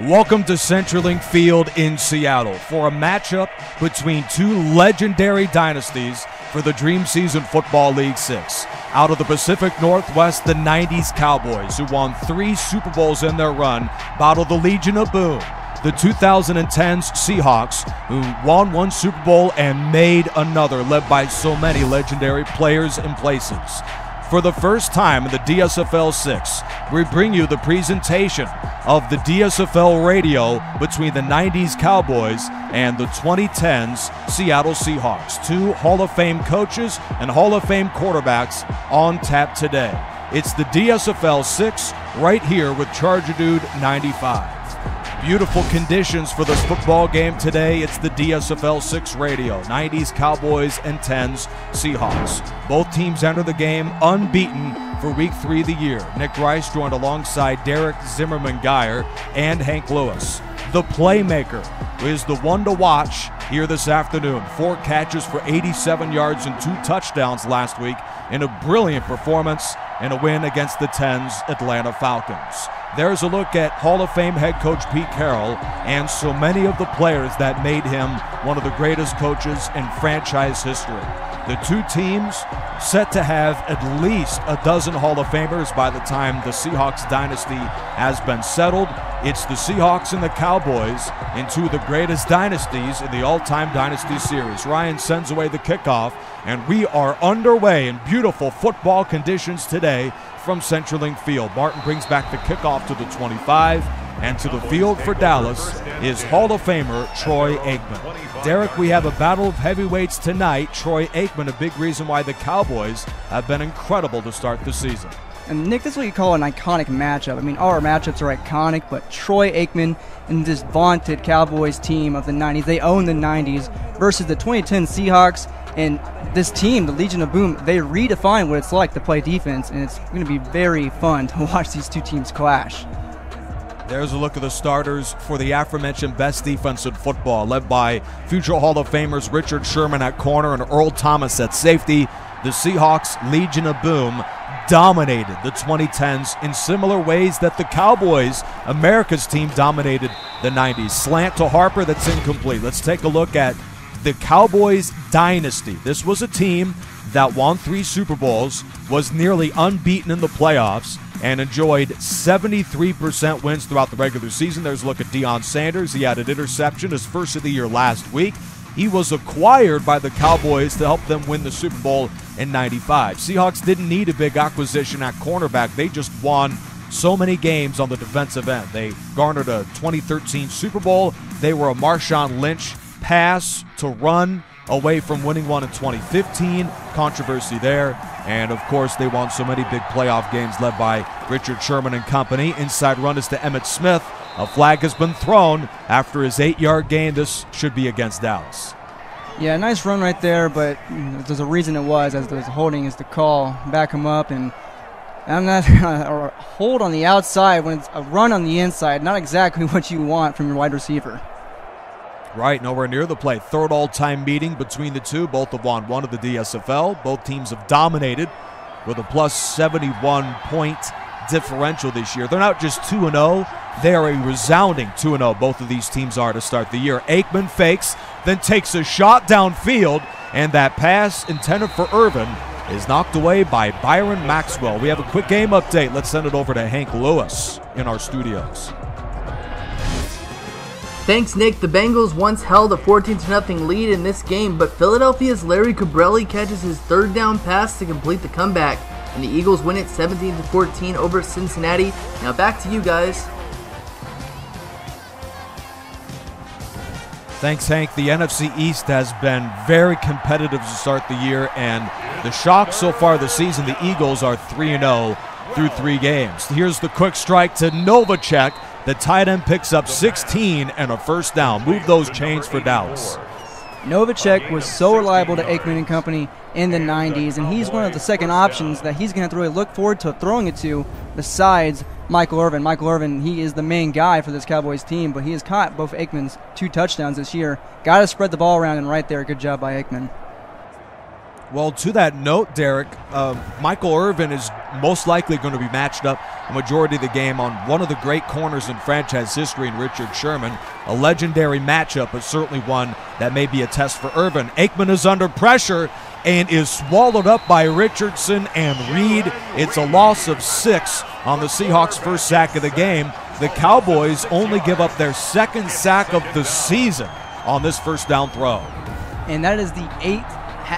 Welcome to CenturyLink Field in Seattle for a matchup between two legendary dynasties for the Dream Season Football League 6. Out of the Pacific Northwest, the 90s Cowboys, who won 3 Super Bowls in their run, battle the Legion of Boom. The 2010's Seahawks, who won 1 Super Bowl and made another, led by so many legendary players and places. For the first time in the DSFL 6, we bring you the presentation of the DSFL radio between the 90s Cowboys and the 2010's Seattle Seahawks. 2 Hall of Fame coaches and Hall of Fame quarterbacks on tap today. It's the DSFL 6 right here with Charger Dude 95. Beautiful conditions for this football game today. It's the DSFL 6 radio, 90s Cowboys and 10s Seahawks. Both teams enter the game unbeaten for week 3 of the year. Nick Rice joined alongside Derek Zimmerman-Geyer and Hank Lewis. The playmaker is the one to watch here this afternoon. 4 catches for 87 yards and 2 touchdowns last week in a brilliant performance in a win against the 10's Atlanta Falcons. There's a look at Hall of Fame head coach Pete Carroll and so many of the players that made him one of the greatest coaches in franchise history. The 2 teams set to have at least a dozen Hall of Famers by the time the Seahawks dynasty has been settled. It's the Seahawks and the Cowboys in 2 of the greatest dynasties in the all-time Dynasty Series. Ryan sends away the kickoff, and we are underway in beautiful football conditions today from CenturyLink Field. Martin brings back the kickoff to the 25, and to the field for Dallas is Hall of Famer Troy Aikman. Derek, we have a battle of heavyweights tonight. Troy Aikman, a big reason why the Cowboys have been incredible to start the season. And Nick, this is what you call an iconic matchup. I mean, all our matchups are iconic, but Troy Aikman and this vaunted Cowboys team of the 90s, they own the 90s, versus the 2010 Seahawks. And this team, the Legion of Boom, they redefine what it's like to play defense, and it's going to be very fun to watch these 2 teams clash. There's a look at the starters for the aforementioned best defense in football, led by future Hall of Famers Richard Sherman at corner and Earl Thomas at safety. The Seahawks Legion of Boom dominated the 2010s in similar ways that the Cowboys, America's team, dominated the 90s. Slant to Harper, that's incomplete. Let's take a look at the Cowboys dynasty. This was a team that won 3 Super Bowls, was nearly unbeaten in the playoffs, and enjoyed 73% wins throughout the regular season. There's a look at Deion Sanders. He had an interception his first of the year last week. He was acquired by the Cowboys to help them win the Super Bowl in '95. Seahawks didn't need a big acquisition at cornerback. They just won so many games on the defensive end. They garnered a 2013 Super Bowl. They were a Marshawn Lynch pass to run away from winning one in 2015. Controversy there. And, of course, they won so many big playoff games led by Richard Sherman and company. Inside run is to Emmitt Smith. A flag has been thrown after his 8-yard gain. This should be against Dallas. Yeah, nice run right there, but there's a reason it was, as there's holding is the call. Back him up, and I'm not a hold on the outside when it's a run on the inside. Not exactly what you want from your wide receiver. Right, nowhere near the play. 3rd all-time meeting between the 2. Both have won 1 of the DSFL. Both teams have dominated with a plus 71-point differential this year. They're not just 2-0. They are a resounding 2-0. Both of these teams are to start the year. Aikman fakes, then takes a shot downfield, and that pass intended for Irvin is knocked away by Byron Maxwell. We have a quick game update. Let's send it over to Hank Lewis in our studios. Thanks, Nick. The Bengals once held a 14-0 lead in this game, but Philadelphia's Larry Cabrelli catches his 3rd down pass to complete the comeback, and the Eagles win it 17-14 over Cincinnati. Now back to you guys. Thanks, Hank. The NFC East has been very competitive to start the year, and the shock so far this season, the Eagles are 3-0 through 3 games. Here's the quick strike to Novacek. The tight end picks up 16 and a 1st down. Move those chains for Dallas. Novacek was so reliable to Aikman and company in the 90s, and he's one of the second options that he's going to have to really look forward to throwing it to besides Michael Irvin. Michael Irvin, he is the main guy for this Cowboys team, but he has caught both Aikman's 2 touchdowns this year. Got to spread the ball around, and right there, good job by Aikman. Well, to that note, Derek, Michael Irvin is most likely going to be matched up a majority of the game on one of the great corners in franchise history in Richard Sherman. A legendary matchup, but certainly one that may be a test for Irvin. Aikman is under pressure and is swallowed up by Richardson and Reed. It's a loss of 6 on the Seahawks' first sack of the game. The Cowboys only give up their second sack of the season on this first down throw. And that is the 8th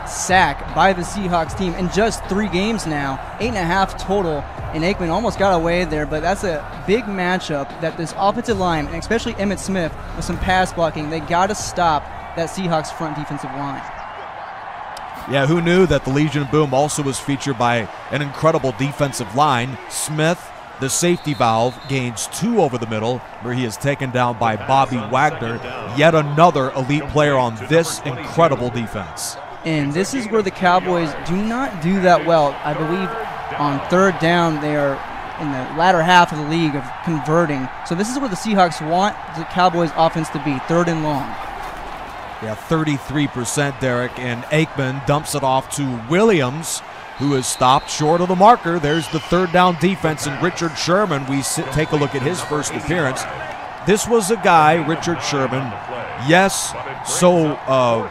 sack by the Seahawks team in just 3 games now, 8.5 total, and Aikman almost got away there, but that's a big matchup that this offensive line, and especially Emmitt Smith with some pass blocking, they got to stop that Seahawks front defensive line. Yeah, who knew that the Legion of Boom also was featured by an incredible defensive line. Smith, the safety valve, gains 2 over the middle, where he is taken down by Bobby Wagner, yet another elite player on this incredible defense. And this is where the Cowboys do not do that well. I believe on 3rd down they are in the latter half of the league of converting. So this is where the Seahawks want the Cowboys offense to be, 3rd and long. Yeah, 33%, Derek, and Aikman dumps it off to Williams, who is stopped short of the marker. There's the 3rd down defense, and Richard Sherman, take a look at his first appearance. This was a guy, Richard Sherman, yes, so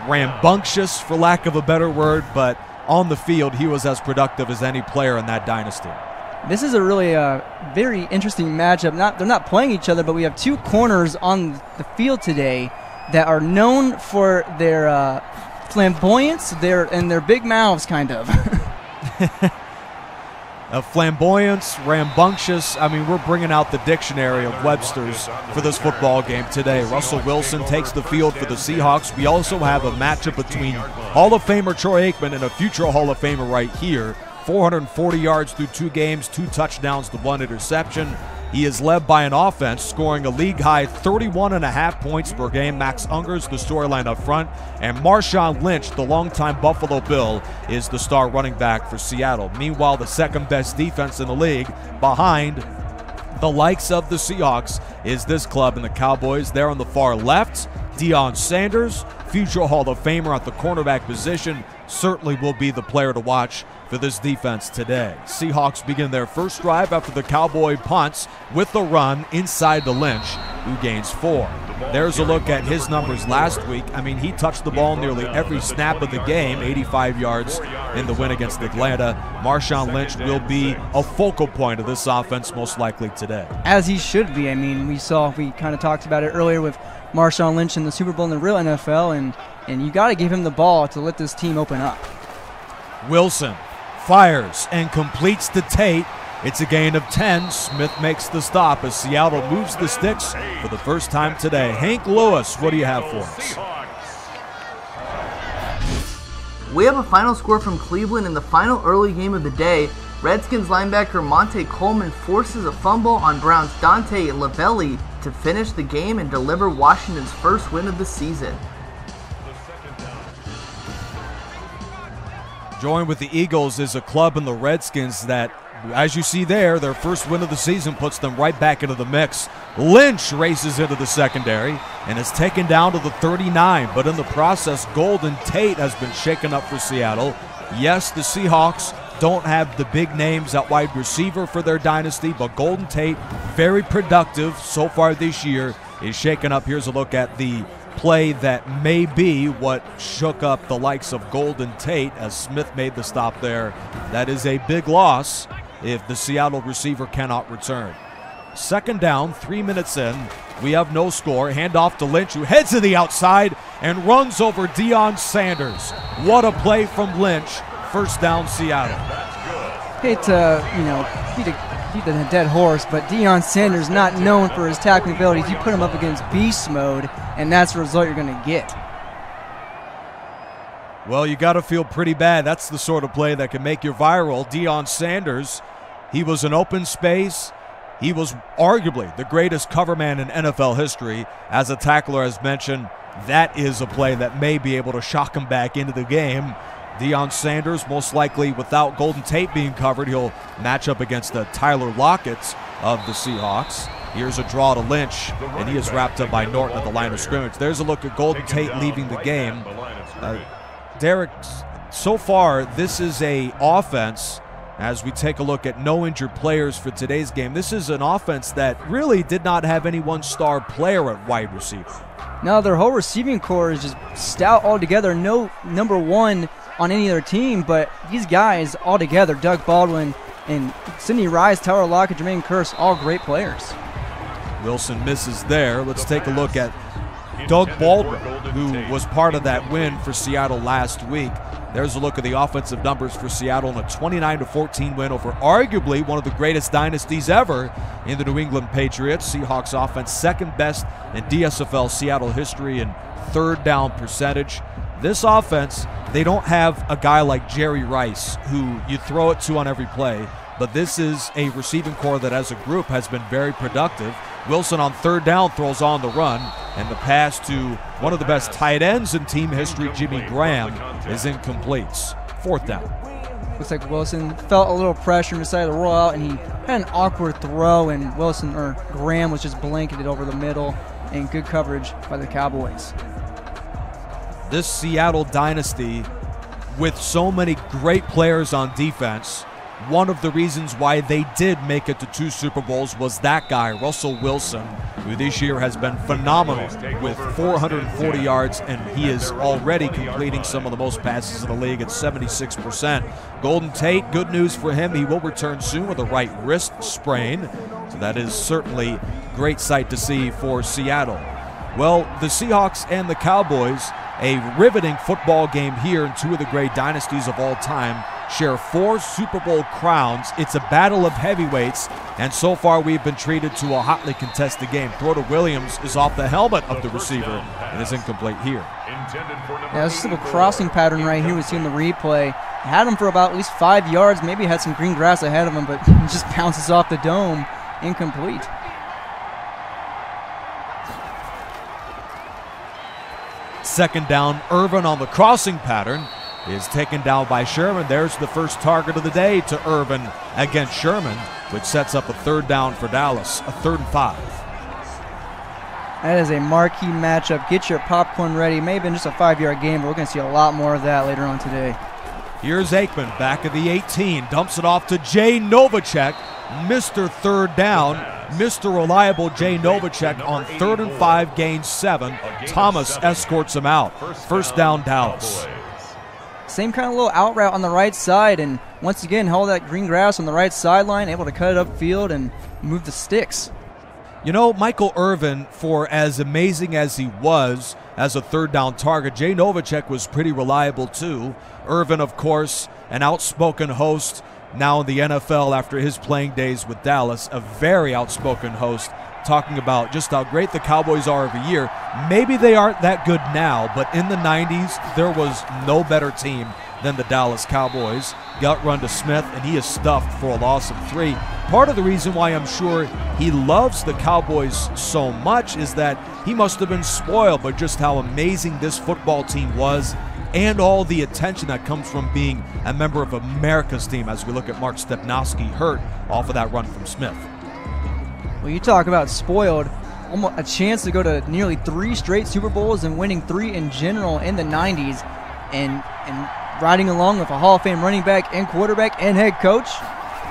rambunctious, for lack of a better word, but on the field, he was as productive as any player in that dynasty. This is a really very interesting matchup. They're not playing each other, but we have 2 corners on the field today that are known for their flamboyance, and their big mouths, kind of. Flamboyance, rambunctious. I mean, we're bringing out the dictionary of Webster's for this football game today. Russell Wilson takes the field for the Seahawks. We also have a matchup between Hall of Famer Troy Aikman and a future Hall of Famer right here. 440 yards through 2 games, 2 touchdowns to 1 interception. He is led by an offense scoring a league-high 31.5 points per game. Max Unger's the storyline up front, and Marshawn Lynch, the longtime Buffalo Bill, is the star running back for Seattle. Meanwhile, the second-best defense in the league behind the likes of the Seahawks is this club and the Cowboys. There on the far left, Deion Sanders, future Hall of Famer at the cornerback position, certainly will be the player to watch for this defense today. Seahawks begin their first drive after the Cowboy punts with the run inside to Lynch, who gains 4. There's a look at his numbers last week. I mean, he touched the ball nearly every snap of the game, 85 yards in the win against Atlanta. Marshawn Lynch will be a focal point of this offense most likely today. As he should be. I mean, we kind of talked about it earlier with Marshawn Lynch in the Super Bowl in the real NFL, and you got to give him the ball to let this team open up. Wilson fires and completes to Tate. It's a gain of 10. Smith makes the stop as Seattle moves the sticks for the first time today. Hank Lewis, what do you have for us? We have a final score from Cleveland in the final early game of the day. Redskins linebacker Monte Coleman forces a fumble on Browns' Dante Lavelli to finish the game and deliver Washington's first win of the season. Joined with the Eagles is a club in the Redskins that, as you see there, their first win of the season puts them right back into the mix. Lynch races into the secondary and is taken down to the 39, but in the process, Golden Tate has been shaken up for Seattle. Yes, the Seahawks don't have the big names at wide receiver for their dynasty, but Golden Tate, very productive so far this year, is shaken up. Here's a look at the play that may be what shook up the likes of Golden Tate as Smith made the stop there. That is a big loss if the Seattle receiver cannot return. Second down, 3 minutes in. We have no score. Handoff to Lynch, who heads to the outside and runs over Deion Sanders. What a play from Lynch. First down, Seattle. Hate to, beat the dead horse, but Deion Sanders not known for his tackling abilities. You put him up against beast mode, and that's the result you're going to get. Well, you got to feel pretty bad. That's the sort of play that can make you viral. Deion Sanders, he was in open space. He was arguably the greatest cover man in NFL history. As a tackler, as mentioned, that is a play that may be able to shock him back into the game. Deion Sanders, most likely without Golden Tate being covered, he'll match up against the Tyler Lockett of the Seahawks. Here's a draw to Lynch, and he is wrapped up by Norton at the line of scrimmage. There's a look at Golden Tate leaving the game. Derek, so far, this is a offense, as we take a look at no injured players for today's game, this is an offense that really did not have any one star player at wide receiver. No, their whole receiving core is just stout altogether. No number one on any other team, but these guys all together, Doug Baldwin and Sidney Rice, Tyler Lockett, Jermaine Kearse, all great players. Wilson misses there. Let's take a look at Doug Baldwin, who was part of that win for Seattle last week. There's a look at the offensive numbers for Seattle in a 29-14 win over arguably one of the greatest dynasties ever in the New England Patriots. Seahawks offense second best in DSFL Seattle history in third down percentage. This offense, they don't have a guy like Jerry Rice who you throw it to on every play, but this is a receiving core that as a group has been very productive. Wilson on third down throws on the run, and the pass to one of the best tight ends in team history, Jimmy Graham, is incomplete. Fourth down. Looks like Wilson felt a little pressure and decided to roll out, and he had an awkward throw, and Graham was just blanketed over the middle, and good coverage by the Cowboys. This Seattle dynasty, with so many great players on defense, one of the reasons why they did make it to 2 Super Bowls was that guy, Russell Wilson, who this year has been phenomenal with 440 yards, and he is already completing some of the most passes in the league at 76%. Golden Tate, good news for him. He will return soon with a right wrist sprain, so that is certainly a great sight to see for Seattle. Well, the Seahawks and the Cowboys, a riveting football game here in 2 of the great dynasties of all time, share 4 Super Bowl crowns. It's a battle of heavyweights, and so far we've been treated to a hotly contested game. Throw to Williams is off the helmet of the receiver and is incomplete here. Yeah, this is a crossing pattern right here we see in the replay. Had him for about at least 5 yards, maybe had some green grass ahead of him, but just bounces off the dome, incomplete. Second down, Irvin on the crossing pattern is taken down by Sherman. There's the first target of the day to Irvin against Sherman, which sets up a third down for Dallas, a 3rd and 5. That is a marquee matchup. Get your popcorn ready. May have been just a 5-yard game, but we're going to see a lot more of that later on today. Here's Aikman back at the 18, dumps it off to Jay Novacek, Mr. Third Down, Mr. Reliable Jay Novacek on 3rd and 5, gains 7. Thomas escorts him out. First down, Dallas. Same kind of little out route on the right side, and once again held that green grass on the right sideline, able to cut it upfield and move the sticks. You know, Michael Irvin, for as amazing as he was as a third down target, Jay Novacek was pretty reliable too. Irvin, of course, an outspoken host now in the NFL after his playing days with Dallas, a very outspoken host, talking about just how great the Cowboys are every year. Maybe they aren't that good now, but in the 90s, there was no better team than the Dallas Cowboys. Gut run to Smith, and he is stuffed for a loss of 3. Part of the reason why I'm sure he loves the Cowboys so much is that he must have been spoiled by just how amazing this football team was and all the attention that comes from being a member of America's team, as we look at Mark Stepnoski hurt off of that run from Smith. Well, you talk about spoiled, almost a chance to go to nearly 3 straight Super Bowls and winning 3 in general in the 90s, and riding along with a Hall of Fame running back and quarterback and head coach.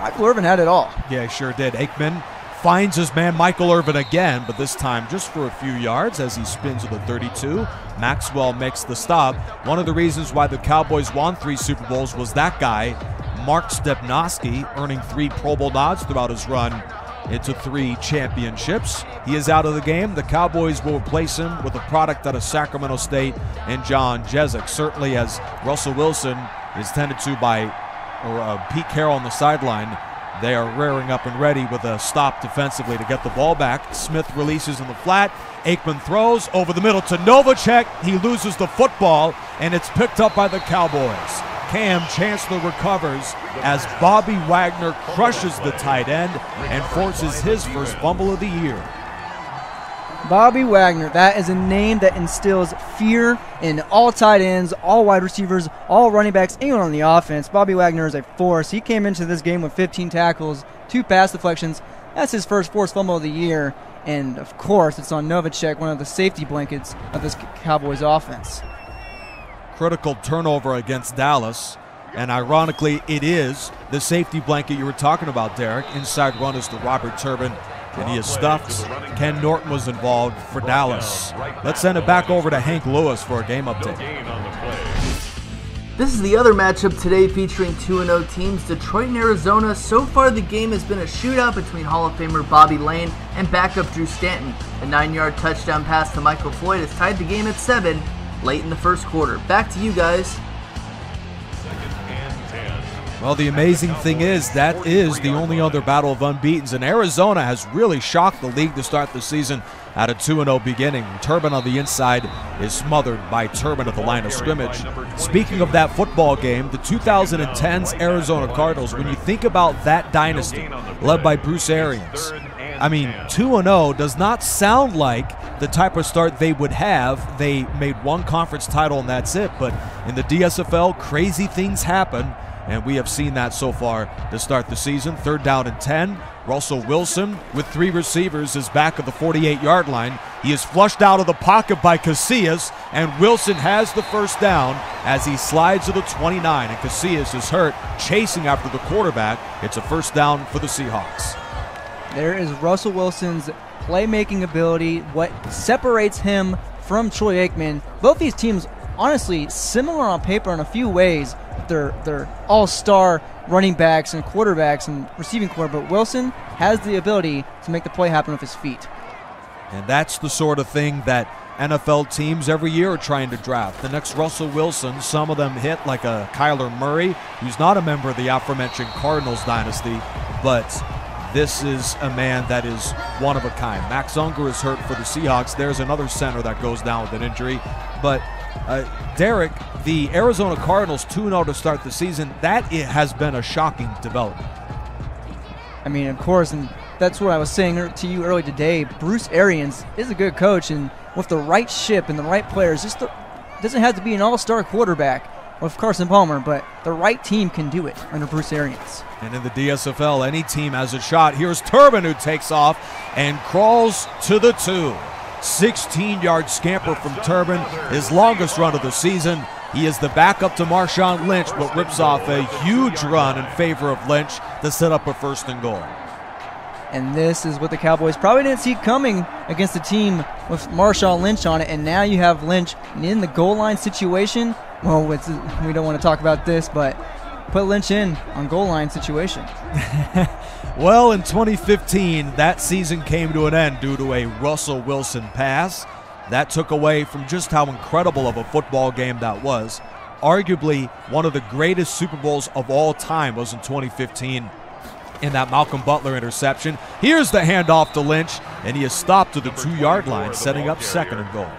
Michael Irvin had it all. Yeah, he sure did. Aikman finds his man Michael Irvin again, but this time just for a few yards as he spins to the 32. Maxwell makes the stop. One of the reasons why the Cowboys won 3 Super Bowls was that guy, Mark Stepnoski, earning 3 Pro Bowl nods throughout his run into 3 championships. He is out of the game. The Cowboys will replace him with a product out of Sacramento State and John Jezik. Certainly, as Russell Wilson is tended to by Pete Carroll on the sideline, they are rearing up and ready with a stop defensively to get the ball back. Smith releases in the flat. Aikman throws over the middle to Novacek. He loses the football, and it's picked up by the Cowboys. Cam Chancellor recovers as Bobby Wagner crushes the tight end and forces his first fumble of the year. Bobby Wagner, that is a name that instills fear in all tight ends, all wide receivers, all running backs, anyone on the offense. Bobby Wagner is a force. He came into this game with 15 tackles, 2 pass deflections. That's his first forced fumble of the year. And, of course, it's on Novacek, one of the safety blankets of this Cowboys offense. critical turnover against Dallas. And ironically, it is the safety blanket you were talking about, Derek. Inside run is to Robert Turbin, and he is stuffed. Ken Norton was involved for Dallas. Let's send it back over to Hank Lewis for a game update. This is the other matchup today featuring 2-0 teams, Detroit and Arizona. So far the game has been a shootout between Hall of Famer Bobby Lane and backup Drew Stanton. A 9-yard touchdown pass to Michael Floyd has tied the game at 7 late in the first quarter. Back to you guys. Well, the amazing thing is that is the only other battle of unbeatens, and Arizona has really shocked the league to start the season at a 2-0 beginning. Turbin on the inside is smothered by Turbin at the line of scrimmage. Speaking of that football game, the 2010's Arizona Cardinals, when you think about that dynasty led by Bruce Arians, I mean, 2-0 does not sound like the type of start they would have. They made one conference title and that's it, but in the DSFL, crazy things happen. And we have seen that so far to start the season. 3rd down and 10. Russell Wilson with 3 receivers is back at the 48-yard line. He is flushed out of the pocket by Casillas, and Wilson has the first down as he slides to the 29, and Casillas is hurt, chasing after the quarterback. It's a first down for the Seahawks. There is Russell Wilson's playmaking ability, what separates him from Troy Aikman. Both these teams, honestly, similar on paper in a few ways. They're all-star running backs and quarterbacks and receiving core, but Wilson has the ability to make the play happen with his feet. And that's the sort of thing that NFL teams every year are trying to draft. The next Russell Wilson, some of them hit like a Kyler Murray, who's not a member of the aforementioned Cardinals dynasty, but this is a man that is one of a kind. Max Unger is hurt for the Seahawks. There's another center that goes down with an injury. But Derek, the Arizona Cardinals 2-0 to start the season, that has been a shocking development. I mean, of course, and that's what I was saying to you earlier today. Bruce Arians is a good coach, and with the right ship and the right players, doesn't have to be an all-star quarterback with Carson Palmer, but the right team can do it under Bruce Arians. And in the DSFL, any team has a shot. Here's Turbin, who takes off and crawls to the 2. 16-yard scamper from Turbin, his longest run of the season. He is the backup to Marshawn Lynch, but rips off a huge run in favor of Lynch to set up a 1st and goal. And this is what the Cowboys probably didn't see coming against a team with Marshawn Lynch on it, and now you have Lynch in the goal line situation. Well, we don't want to talk about this, but put Lynch in on goal line situation. Well, in 2015, that season came to an end due to a Russell Wilson pass. That took away from just how incredible of a football game that was. Arguably, one of the greatest Super Bowls of all time was in 2015 in that Malcolm Butler interception. Here's the handoff to Lynch, and he is stopped to the 2-yard line, setting up 2nd and goal.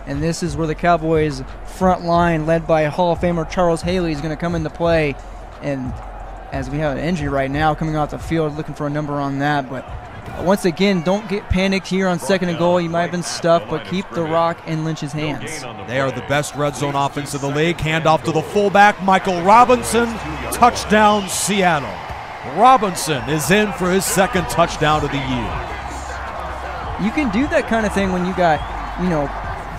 And this is where the Cowboys' front line, led by Hall of Famer Charles Haley, is going to come into play. And as we have an injury right now coming off the field, looking for a number on that. But once again, don't get panicked here on 2nd and goal. You might have been stuffed, but keep the rock in Lynch's hands. They are the best red zone offense in the league. Handoff to the fullback, Michael Robinson. Touchdown, Seattle. Robinson is in for his 2nd touchdown of the year. You can do that kind of thing when you got,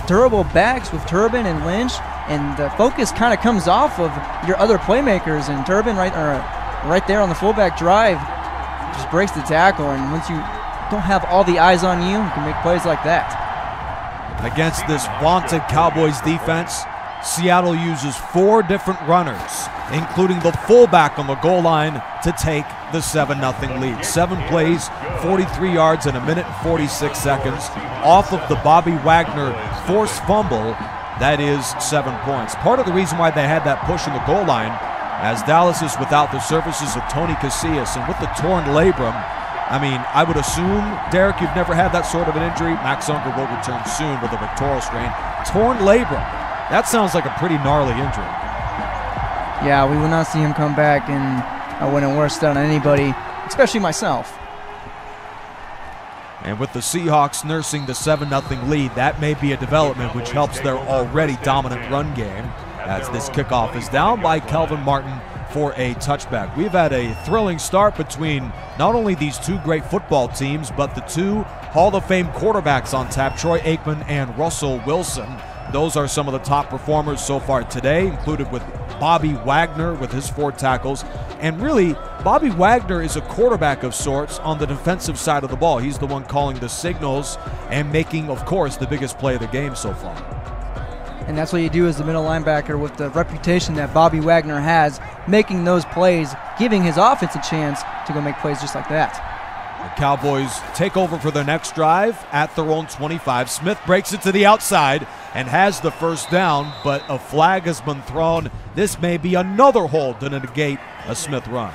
durable backs with Turbin and Lynch, and the focus kind of comes off of your other playmakers, and Turbin right there on the fullback drive just breaks the tackle, and once you don't have all the eyes on you, you can make plays like that. Against this vaunted Cowboys defense, Seattle uses 4 different runners, including the fullback on the goal line to take the 7-0 lead. 7 plays, 43 yards in 1 minute and 46 seconds. Off of the Bobby Wagner forced fumble, that is 7 points. Part of the reason why they had that push in the goal line, as Dallas is without the services of Tony Casillas, and with the torn labrum, I mean, I would assume, Derek, you've never had that sort of an injury. Max Unger will return soon with a pectoral strain. Torn labrum. That sounds like a pretty gnarly injury. Yeah, we will not see him come back, and I wouldn't wish that on anybody, especially myself. And with the Seahawks nursing the 7-0 lead, that may be a development which helps their already dominant run game, as this kickoff is down by Kelvin Martin for a touchback. We've had a thrilling start between not only these 2 great football teams, but the 2 Hall of Fame quarterbacks on tap, Troy Aikman and Russell Wilson. those are some of the top performers so far today, included with Bobby Wagner with his 4 tackles. And really, Bobby Wagner is a quarterback of sorts on the defensive side of the ball. He's the one calling the signals and making, of course, the biggest play of the game so far. And that's what you do as the middle linebacker with the reputation that Bobby Wagner has, making those plays, giving his offense a chance to go make plays just like that. The Cowboys take over for their next drive at their own 25. Smith breaks it to the outside and has the first down, but a flag has been thrown. This may be another hold to negate a Smith run.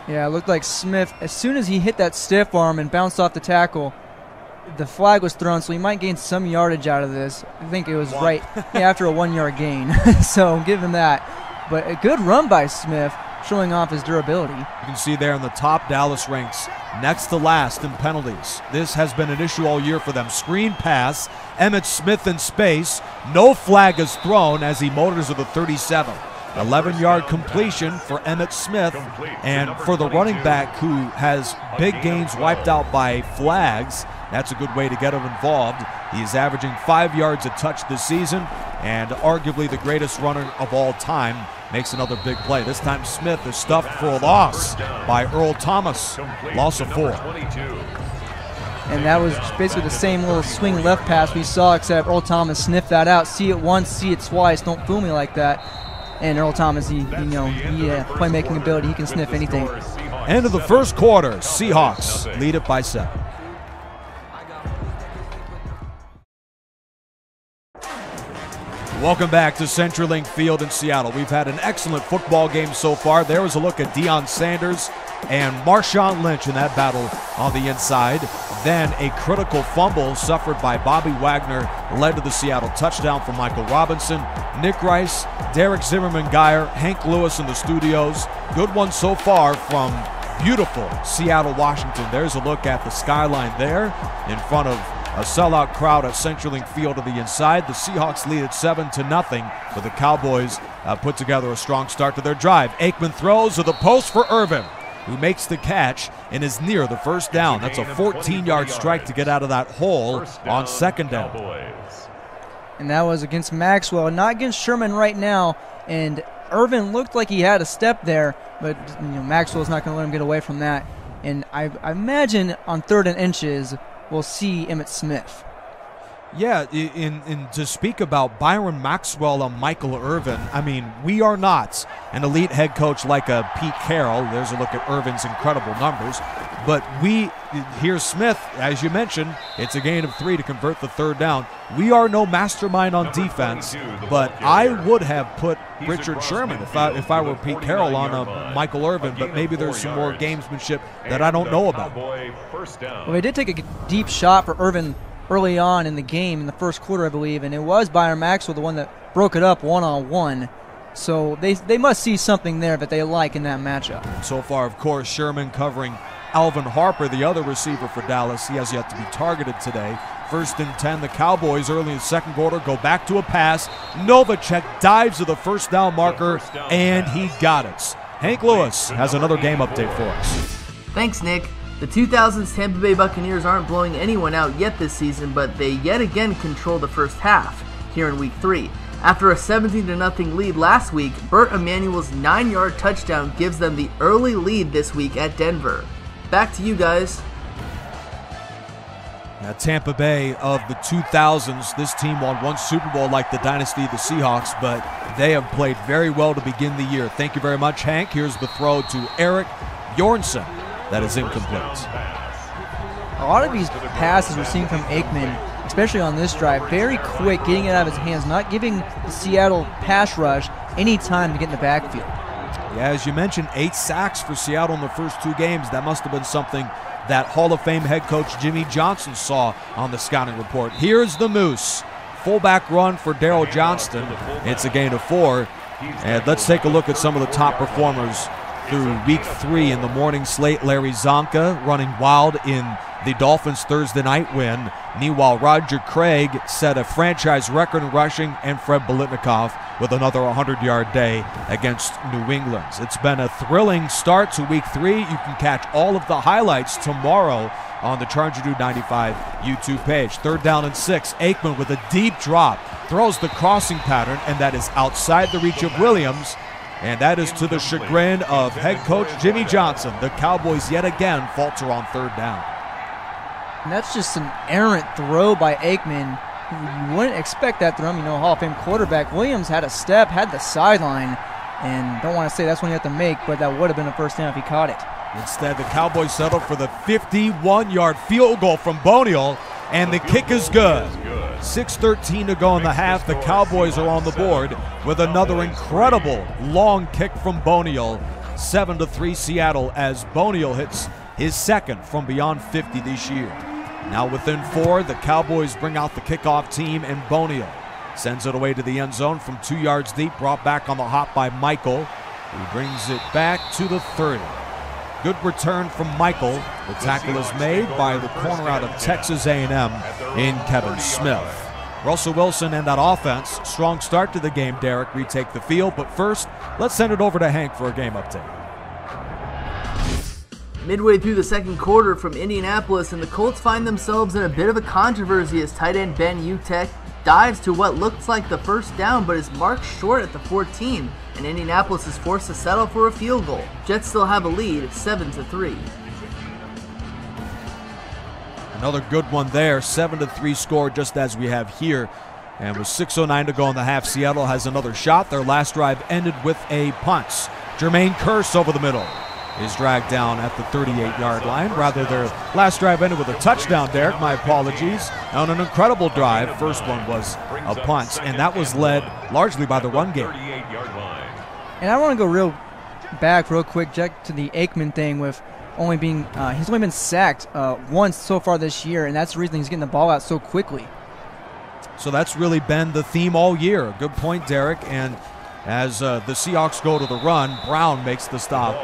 Yeah, it looked like Smith, as soon as he hit that stiff arm and bounced off the tackle, the flag was thrown, so he might gain some yardage out of this. I think it was right after a 1-yard gain. So give him that. But a good run by Smith, showing off his durability. You can see there in the top, Dallas ranks next to last in penalties. This has been an issue all year for them. Screen pass, Emmitt Smith in space. No flag is thrown as he motors to the 37. 11-yard completion for Emmitt Smith, and for the running back who has big gains wiped out by flags, that's a good way to get him involved. He is averaging 5 yards a touch this season, and arguably the greatest runner of all time makes another big play. This time Smith is stuffed for a loss by Earl Thomas, loss of 4. And that was basically the same little swing left pass we saw, except Earl Thomas sniffed that out. See it once, see it twice. Don't fool me like that. And Earl Thomas, playmaking ability, he can sniff anything. End of the first quarter, Seahawks lead it by 7. Welcome back to CenturyLink Field in Seattle. We've had an excellent football game so far. There was a look at Deion Sanders and Marshawn Lynch in that battle on the inside. Then a critical fumble suffered by Bobby Wagner led to the Seattle touchdown from Michael Robinson. Nick Rice, Derek Zimmerman-Geyer, Hank Lewis in the studios. Good one so far from beautiful Seattle, Washington. There's a look at the skyline there in front of a sellout crowd at CenturyLink Field to the inside. The Seahawks lead at 7-0, but the Cowboys put together a strong start to their drive. Aikman throws to the post for Irvin, who makes the catch and is near the first down. That's a 14-yard strike to get out of that hole on second down. And that was against Maxwell, not against Sherman right now. And Irvin looked like he had a step there, but Maxwell's not going to let him get away from that. And I imagine on 3rd and inches, we'll see Emmitt Smith. Yeah, in to speak about Byron Maxwell and Michael Irvin, I mean, we are not an elite head coach like a Pete Carroll. There's a look at Irvin's incredible numbers. But here's Smith, as you mentioned, it's a gain of 3 to convert the 3rd down. We are no mastermind on defense, but I would have put Richard Sherman if I were Pete Carroll on Michael Irvin, but maybe there's some more gamesmanship that I don't know about. Well, they did take a deep shot for Irvin early on in the game, in the first quarter, I believe, and it was Byron Maxwell, the one that broke it up one-on-one. So they must see something there that they like in that matchup. So far, of course, Sherman covering Alvin Harper, the other receiver for Dallas. He has yet to be targeted today. 1st and 10, the Cowboys early in the second quarter go back to a pass. Novacek dives to the first down marker, and he got it. Hank Lewis has another game update for us. Thanks, Nick. The 2000's Tampa Bay Buccaneers aren't blowing anyone out yet this season, but they yet again control the first half here in Week 3. After a 17-0 lead last week, Burt Emanuel's 9-yard touchdown gives them the early lead this week at Denver. Back to you guys. Now, Tampa Bay of the 2000s, this team won 1 Super Bowl like the dynasty of the Seahawks, but they have played very well to begin the year. Thank you very much, Hank. Here's the throw to Eric Bjornsson. That is incomplete. A lot of these passes we're seeing from Aikman, especially on this drive, very quick, getting it out of his hands, not giving the Seattle pass rush any time to get in the backfield. Yeah, as you mentioned, 8 sacks for Seattle in the first 2 games. That must have been something that Hall of Fame head coach Jimmy Johnson saw on the scouting report. Here's the Moose. Fullback run for Darryl Johnston. It's a gain of 4. And let's take a look at some of the top performers through Week 3 in the morning slate. Larry Zonka running wild in the Dolphins' Thursday night win. Meanwhile, Roger Craig set a franchise record in rushing, and Fred Biletnikoff with another 100-yard day against New England. It's been a thrilling start to Week 3. You can catch all of the highlights tomorrow on the Charger Dude 95 YouTube page. 3rd down and 6. Aikman with a deep drop. Throws the crossing pattern, and that is outside the reach of Williams. And that is to the chagrin of head coach Jimmy Johnson. The Cowboys yet again falter on 3rd down. And that's just an errant throw by Aikman. You wouldn't expect that from, Hall of Fame quarterback. Williams had a step, had the sideline, and don't want to say that's one you have to make, but that would have been a first down if he caught it. Instead, the Cowboys settled for the 51-yard field goal from Boniel, and the kick is good. 6:13 to go in the half. The Cowboys are on the board with another incredible long kick from Boniel. 7-3 Seattle as Boniel hits his 2nd from beyond 50 this year. Now within 4, the Cowboys bring out the kickoff team, and Boniel sends it away to the end zone from 2 yards deep, brought back on the hop by Michael. He brings it back to the 30. Good return from Michael. The tackle is made by the corner out of Texas A&M in Kevin Smith. Russell Wilson and that offense. Strong start to the game, Derek. Retake the field, but first, let's send it over to Hank for a game update. Midway through the 2nd quarter from Indianapolis, and the Colts find themselves in a bit of a controversy as tight end Ben Utecht dives to what looks like the first down but is marked short at the 14, and Indianapolis is forced to settle for a field goal. Jets still have a lead of 7-3. Another good one there, 7-3 score just as we have here. And with 6:09 to go in the half, Seattle has another shot. Their last drive ended with a punt. Jermaine Kearse over the middle is dragged down at the 38-yard line. Rather, their last drive ended with a touchdown, Derek. My apologies. On an incredible drive. First one was a punt, and that was led largely by the run game. And I want to go back real quick, Jack, to the Aikman thing with only being he's only been sacked once so far this year, and that's the reason he's getting the ball out so quickly. So that's really been the theme all year. Good point, Derek. And as the Seahawks go to the run, Brown makes the stop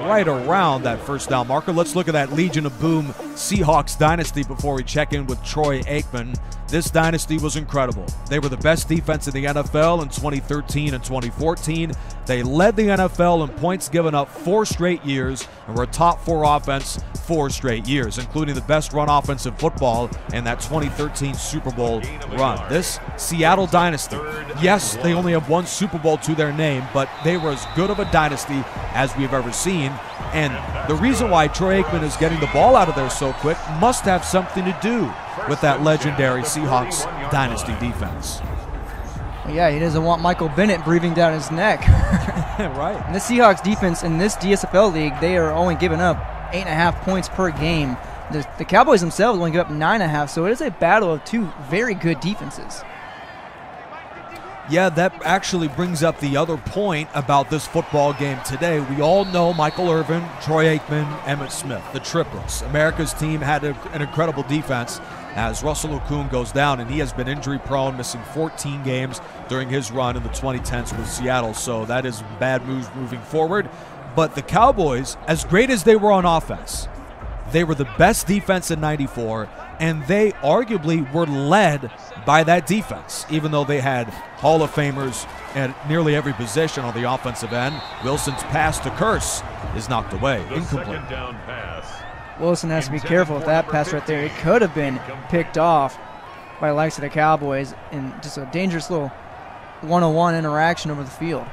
right around that first down marker. Let's look at that Legion of Boom Seahawks dynasty before we check in with Troy Aikman. This dynasty was incredible. They were the best defense in the NFL in 2013 and 2014. They led the NFL in points given up 4 straight years and were a top 4 offense 4 straight years, including the best run offense in football in that 2013 Super Bowl run. This Seattle dynasty, yes, they only have 1 Super Bowl to their name, but they were as good of a dynasty as we've ever seen. And the reason why Troy Aikman is getting the ball out of there so quick must have something to do with that legendary Seahawks dynasty defense. Well, yeah, he doesn't want Michael Bennett breathing down his neck. Right. And the Seahawks defense in this DSFL league, they are only giving up 8.5 points per game. The Cowboys themselves only give up 9.5, so it is a battle of 2 very good defenses. Yeah, that actually brings up the other point about this football game today. We all know Michael Irvin, Troy Aikman, Emmitt Smith, the triplets. America's team had an incredible defense as Russell Okung goes down, and he has been injury-prone, missing 14 games during his run in the 2010s with Seattle, so that is bad moves moving forward. But the Cowboys, as great as they were on offense, they were the best defense in '94, and they arguably were led by that defense, even though they had Hall of Famers at nearly every position on the offensive end. Wilson's pass to Kearse is knocked away, incomplete. Wilson has to be careful with that pass right there. It could have been picked off by the likes of the Cowboys in just a dangerous little one-on-one interaction over the field.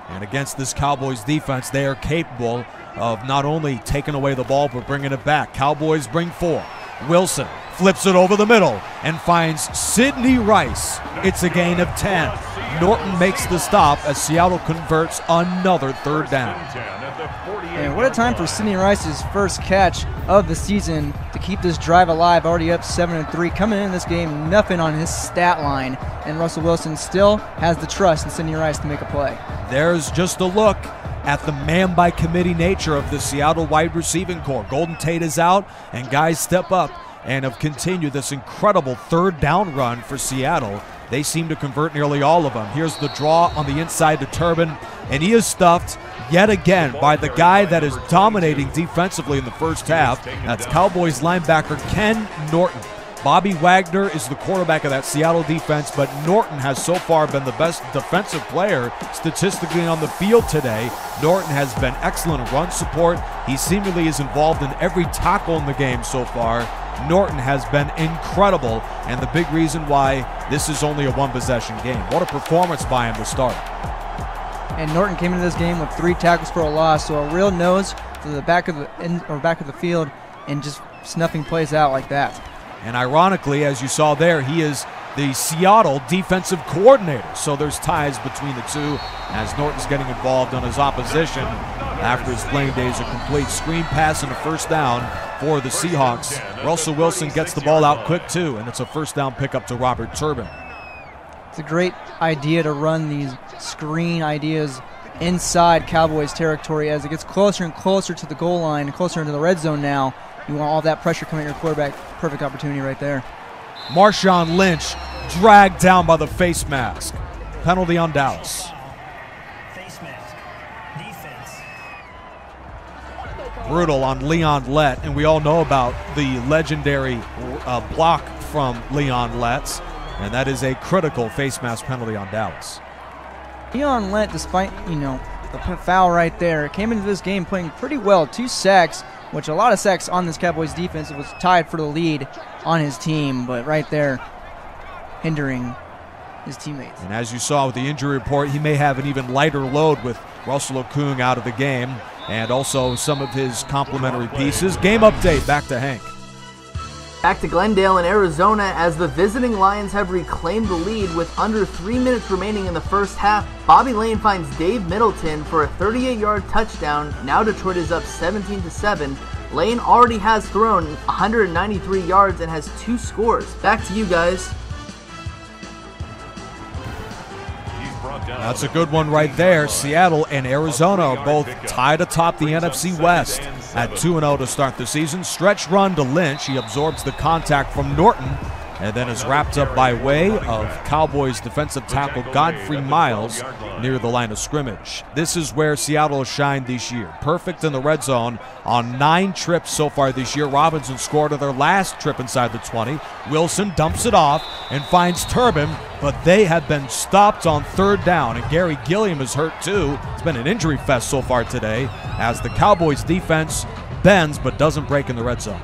And against this Cowboys defense, they are capable of not only taking away the ball, but bringing it back. Cowboys bring 4. Wilson flips it over the middle and finds Sidney Rice. It's a gain of 10. Norton makes the stop as Seattle converts another 3rd down. And what a time for Sidney Rice's first catch of the season to keep this drive alive, already up 7-3. Coming in this game, nothing on his stat line, and Russell Wilson still has the trust in Sidney Rice to make a play. There's just a look at the man-by-committee nature of the Seattle wide receiving core. Golden Tate is out, and guys step up and have continued this incredible 3rd down run for Seattle. They seem to convert nearly all of them. Here's the draw on the inside to Turbin, and he is stuffed yet again by the guy that is dominating defensively in the first half. That's Cowboys linebacker Ken Norton. Bobby Wagner is the quarterback of that Seattle defense, but Norton has so far been the best defensive player statistically on the field today. Norton has been excellent in run support. He seemingly is involved in every tackle in the game so far. Norton has been incredible, and the big reason why this is only a one-possession game. What a performance by him to start. And Norton came into this game with 3 tackles for a loss, so a real nose to the back of the field and just snuffing plays out like that. And ironically, as you saw there, he is the Seattle defensive coordinator. So there's ties between the two as Norton's getting involved on his opposition after his playing days are complete. Screen pass and a first down for the Seahawks. Russell Wilson gets the ball out quick too, and it's a first down pickup to Robert Turbin. It's a great idea to run these screen ideas inside Cowboys territory as it gets closer and closer to the goal line and closer into the red zone now. You want all that pressure coming at your quarterback. Perfect opportunity right there. Marshawn Lynch dragged down by the face mask. Penalty on Dallas. Brutal on Leon Lett, and we all know about the legendary block from Leon Lett, and that is a critical face mask penalty on Dallas. Leon Lett, despite, the foul right there, came into this game playing pretty well. 2 sacks, which a lot of sacks on this Cowboys defense. It was tied for the lead on his team, but right there hindering his teammates. And as you saw with the injury report, he may have an even lighter load with Russell Okung out of the game and also some of his complementary pieces. Game update, back to Hank. Back to Glendale in Arizona as the visiting Lions have reclaimed the lead with under 3 minutes remaining in the first half. Bobby Lane finds Dave Middleton for a 38-yard touchdown. Now Detroit is up 17-7. Lane already has thrown 193 yards and has 2 scores. Back to you guys. That's a good one right there. Seattle and Arizona are both tied atop the NFC West at 2-0 to start the season. Stretch run to Lynch. He absorbs the contact from Norton and then is wrapped up by way of Cowboys defensive tackle Godfrey Miles near the line of scrimmage. This is where Seattle has shined this year. Perfect in the red zone on 9 trips so far this year. Robinson scored on their last trip inside the 20. Wilson dumps it off and finds Turbin, but they have been stopped on 3rd down, and Gary Gilliam is hurt too. It's been an injury fest so far today as the Cowboys defense bends but doesn't break in the red zone.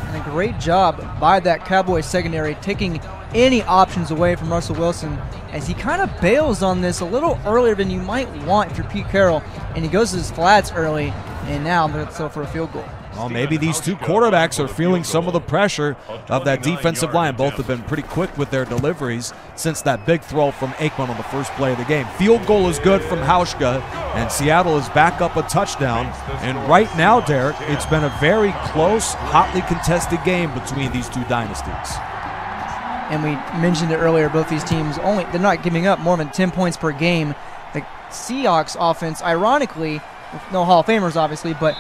And a great job by that Cowboys secondary taking any options away from Russell Wilson as he kind of bails on this a little earlier than you might want if you're Pete Carroll, and he goes to his flats early, and now they're going to for a field goal. Well, maybe these two quarterbacks are feeling some of the pressure of that defensive line. Both have been pretty quick with their deliveries since that big throw from Aikman on the first play of the game. Field goal is good from Hauschka, and Seattle is back up a touchdown. And right now, Derek, it's been a very close, hotly contested game between these two dynasties. And we mentioned it earlier, both these teams they're not giving up more than 10 points per game. The Seahawks offense, ironically, with no Hall of Famers obviously, but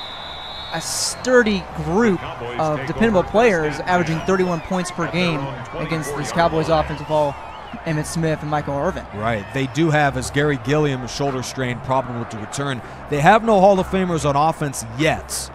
a sturdy group of dependable players averaging 31 points per game against this Cowboys offense with all Emmitt Smith and Michael Irvin. Right. They do have, as Gary Gilliam, a shoulder strain, probable to return. They have no Hall of Famers on offense yet,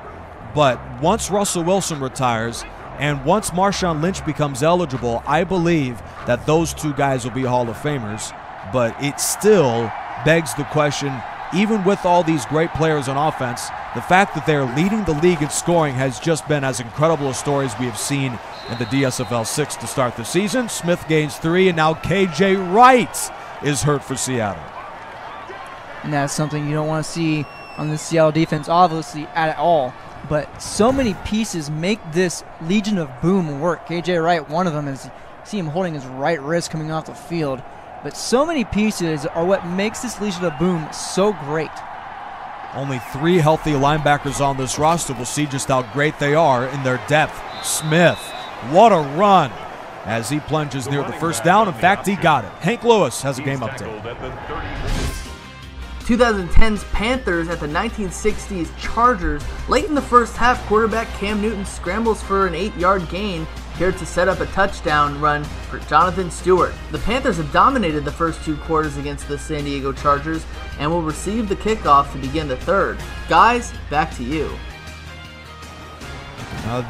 but once Russell Wilson retires and once Marshawn Lynch becomes eligible, I believe that those two guys will be Hall of Famers, but it still begs the question, even with all these great players on offense, the fact that they're leading the league in scoring has just been as incredible a story as we have seen in the DSFL 6 to start the season. Smith gains 3, and now KJ Wright is hurt for Seattle. And that's something you don't want to see on the Seattle defense, obviously, at all. But so many pieces make this Legion of Boom work. KJ Wright, one of them, is see him holding his right wrist coming off the field. But so many pieces are what makes this Legion of Boom so great. Only 3 healthy linebackers on this roster. We'll see just how great they are in their depth. Smith, what a run as he plunges near the first down. In fact, he got it. Hank Lewis has a game update. 2010's Panthers at the 1960s Chargers. Late in the first half, quarterback Cam Newton scrambles for an 8-yard gain here to set up a touchdown run for Jonathan Stewart. The Panthers have dominated the first 2 quarters against the San Diego Chargers and will receive the kickoff to begin the third. Guys, back to you.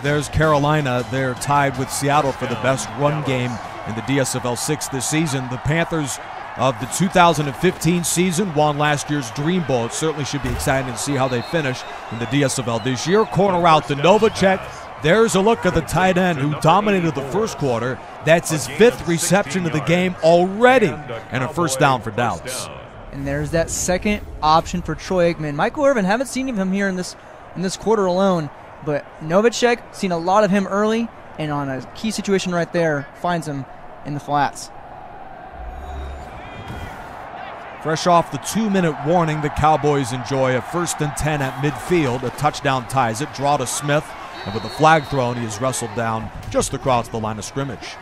There's Carolina. They're tied with Seattle for the best run game in the DSFL 6 this season. The Panthers of the 2015 season won last year's Dream Bowl. It certainly should be exciting to see how they finish in the DSFL this year. Corner out to Novacek. There's a look at the tight end who dominated the first quarter. That's his 5th reception of the game already, and a first down for Dallas. And there's that second option for Troy Aikman. Michael Irvin, haven't seen him here in this quarter alone, but Novacek, seen a lot of him early, and on a key situation right there, finds him in the flats. Fresh off the 2-minute warning, the Cowboys enjoy a 1st and 10 at midfield. A touchdown ties it. Draw to Smith, and with a flag thrown, he is wrestled down just across the line of scrimmage.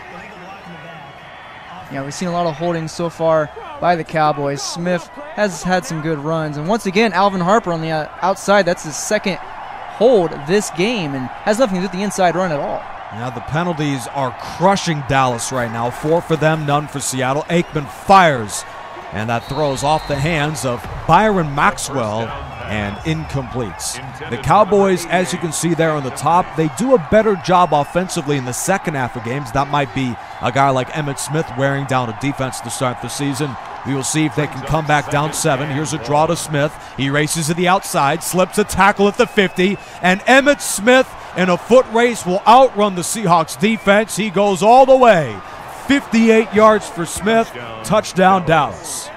Yeah, we've seen a lot of holding so far by the Cowboys. Smith has had some good runs, and once again, Alvin Harper on the outside. That's his second hold this game, and has nothing to do with the inside run at all. Now the penalties are crushing Dallas right now. 4 for them, none for Seattle. Aikman fires, and that throws off the hands of Byron Maxwell and incompletes. The Cowboys, as you can see there on the top, they do a better job offensively in the second half of games. That might be a guy like Emmitt Smith wearing down a defense to start the season. We will see if they can come back down 7. Here's a draw to Smith. He races to the outside, slips a tackle at the 50, and Emmitt Smith in a foot race will outrun the Seahawks defense. He goes all the way. 58 yards for Smith. Touchdown, Dallas.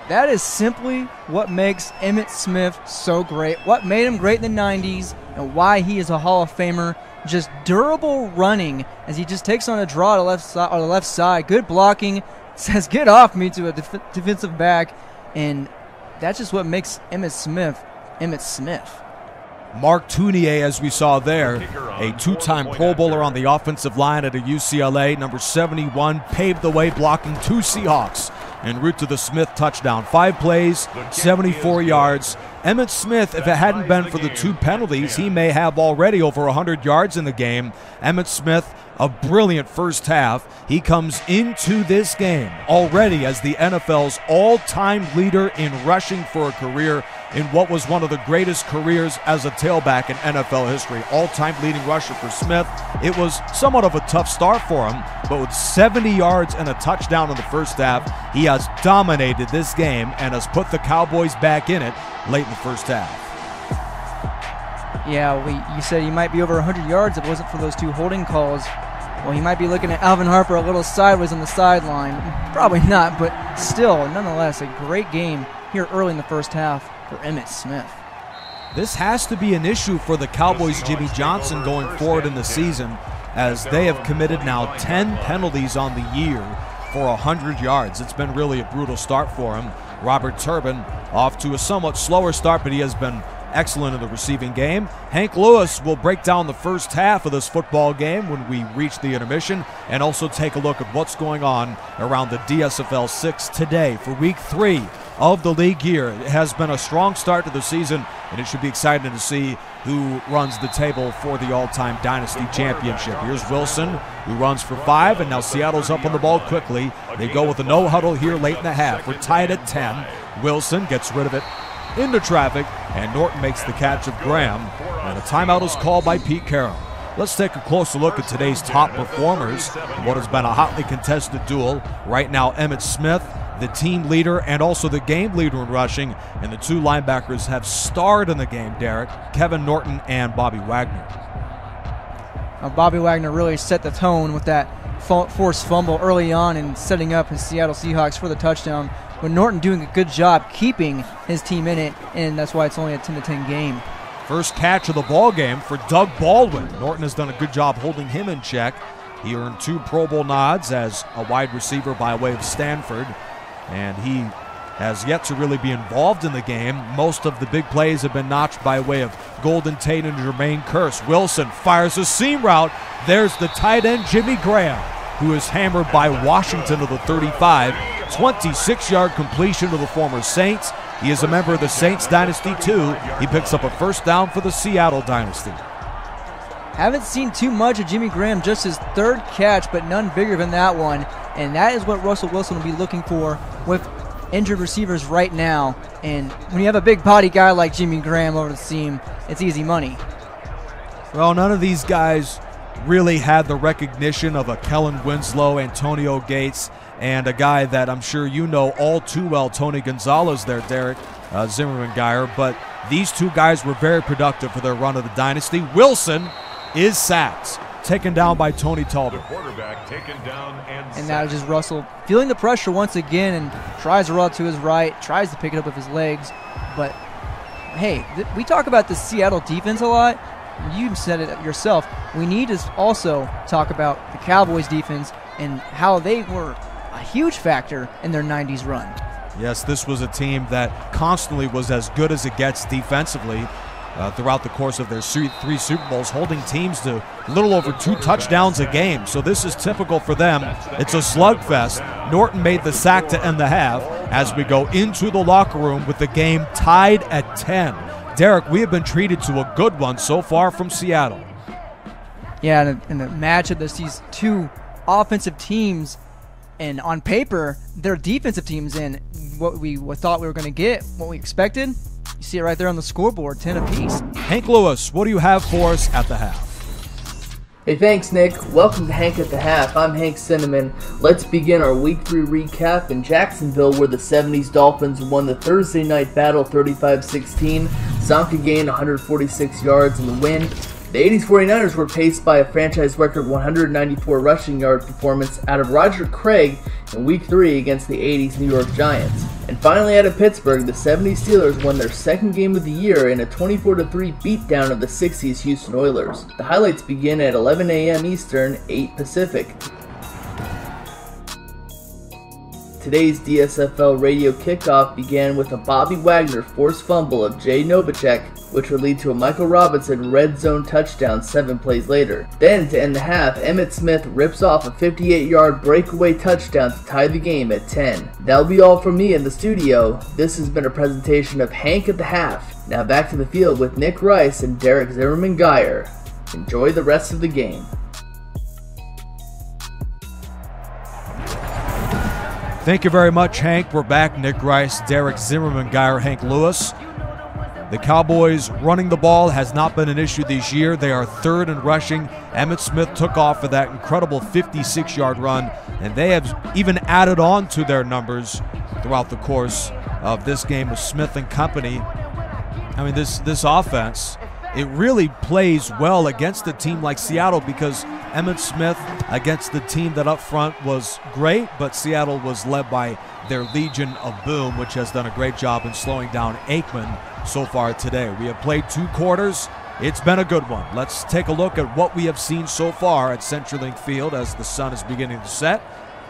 That is simply what makes Emmitt Smith so great, what made him great in the 90s, and why he is a Hall of Famer. Just durable running as he just takes on a draw to the left side. Good blocking, says get off me to a defensive back, and that's just what makes Emmitt Smith. Mark Tounier, as we saw there, a 2-time Pro Bowler on the offensive line at a UCLA. Number 71 paved the way, blocking 2 Seahawks en route to the Smith touchdown. 5 plays, 74 yards. Emmitt Smith, if it hadn't been for the 2 penalties, he may have already over 100 yards in the game. Emmitt Smith, a brilliant first half. He comes into this game already as the NFL's all-time leader in rushing for a career in what was one of the greatest careers as a tailback in NFL history. All-time leading rusher for Smith. It was somewhat of a tough start for him, but with 70 yards and a touchdown in the first half, he has dominated this game and has put the Cowboys back in it late in the first half. Yeah, you said he might be over 100 yards if it wasn't for those 2 holding calls. Well, he might be looking at Alvin Harper a little sideways on the sideline. Probably not, but still, nonetheless, a great game here early in the first half for Emmitt Smith. This has to be an issue for the Cowboys' Jimmy Johnson going forward in the season, as they have committed now 10 penalties on the year for 100 yards. It's been really a brutal start for him. Robert Turbin off to a somewhat slower start, but he has been excellent in the receiving game. Hank Lewis will break down the first half of this football game when we reach the intermission, and also take a look at what's going on around the DSFL 6 today for week 3 of the league year. It has been a strong start to the season, and it should be exciting to see who runs the table for the all-time Dynasty Championship. Here's Wilson, who runs for 5, and now Seattle's up on the ball quickly. They go with a no-huddle here late in the half. We're tied at 10. Wilson gets rid of it into traffic, and Norton makes the catch of Graham, and a timeout is called by Pete Carroll. Let's take a closer look at today's top performers in what has been a hotly contested duel. Right now, Emmitt Smith, the team leader and also the game leader in rushing, and the 2 linebackers have starred in the game, Derek, Kevin Norton and Bobby Wagner. Bobby Wagner really set the tone with that forced fumble early on and setting up his Seattle Seahawks for the touchdown. But Norton doing a good job keeping his team in it, and that's why it's only a 10-10 game. First catch of the ball game for Doug Baldwin. Norton has done a good job holding him in check. He earned 2 Pro Bowl nods as a wide receiver by way of Stanford, and he has yet to really be involved in the game. Most of the big plays have been notched by way of Golden Tate and Jermaine Kearse. Wilson fires a seam route. There's the tight end, Jimmy Graham, who is hammered by Washington to the 35. 26-yard completion to the former Saints. He is a member of the Saints Dynasty too. He picks up a first down for the Seattle Dynasty. Haven't seen too much of Jimmy Graham, just his 3rd catch, but none bigger than that one. And that is what Russell Wilson will be looking for with injured receivers right now. And when you have a big body guy like Jimmy Graham over the seam, it's easy money. Well, none of these guys really had the recognition of a Kellen Winslow, Antonio Gates, and a guy that I'm sure you know all too well, Tony Gonzalez there, Derek Zimmerman-Geyer. But these two guys were very productive for their run of the dynasty. Wilson is sacked, taken down by Tony Talbot. The quarterback taken down and now just Russell feeling the pressure once again and tries to roll to his right, tries to pick it up with his legs. But, hey, we talk about the Seattle defense a lot. You said it yourself. We need to also talk about the Cowboys defense and how they were a huge factor in their 90s run. Yes, this was a team that constantly was as good as it gets defensively throughout the course of their 3 Super Bowls, holding teams to a little over 2 touchdowns a game. So this is typical for them. It's a slugfest. Norton made the sack to end the half as we go into the locker room with the game tied at 10. Derek, we have been treated to a good one so far from Seattle. Yeah, and the matchup that these two offensive teams, and on paper, their defensive teams, in what we thought we were going to get, what we expected. You see it right there on the scoreboard, 10 apiece. Hank Lewis, what do you have for us at the half? Hey, thanks, Nick. Welcome to Hank at the Half. I'm Hank Cinnamon. Let's begin our Week 3 recap in Jacksonville, where the 70s Dolphins won the Thursday night battle 35-16. Zonka gained 146 yards in the win. The 80s 49ers were paced by a franchise record 194 rushing yard performance out of Roger Craig in Week 3 against the 80s New York Giants. And finally out of Pittsburgh, the 70s Steelers won their second game of the year in a 24-3 beatdown of the 60s Houston Oilers. The highlights begin at 11 a.m. Eastern, 8 Pacific. Today's DSFL radio kickoff began with a Bobby Wagner forced fumble of Jay Novacek, which would lead to a Michael Robinson red zone touchdown 7 plays later. Then, to end the half, Emmitt Smith rips off a 58-yard breakaway touchdown to tie the game at 10. That'll be all from me in the studio. This has been a presentation of Hank at the Half. Now back to the field with Nick Rice and Derek Zimmerman-Geyer. Enjoy the rest of the game. Thank you very much, Hank. We're back. Nick Rice, Derek Zimmerman-Geyer, Hank Lewis. The Cowboys running the ball has not been an issue this year. They are third in rushing. Emmitt Smith took off for that incredible 56-yard run, and they have even added on to their numbers throughout the course of this game with Smith and company. I mean, this offense, it really plays well against a team like Seattle because Emmitt Smith against the team that up front was great, but Seattle was led by their Legion of Boom, which has done a great job in slowing down Aikman so far today. We have played 2 quarters. It's been a good one. Let's take a look at what we have seen so far at CenturyLink Field as the sun is beginning to set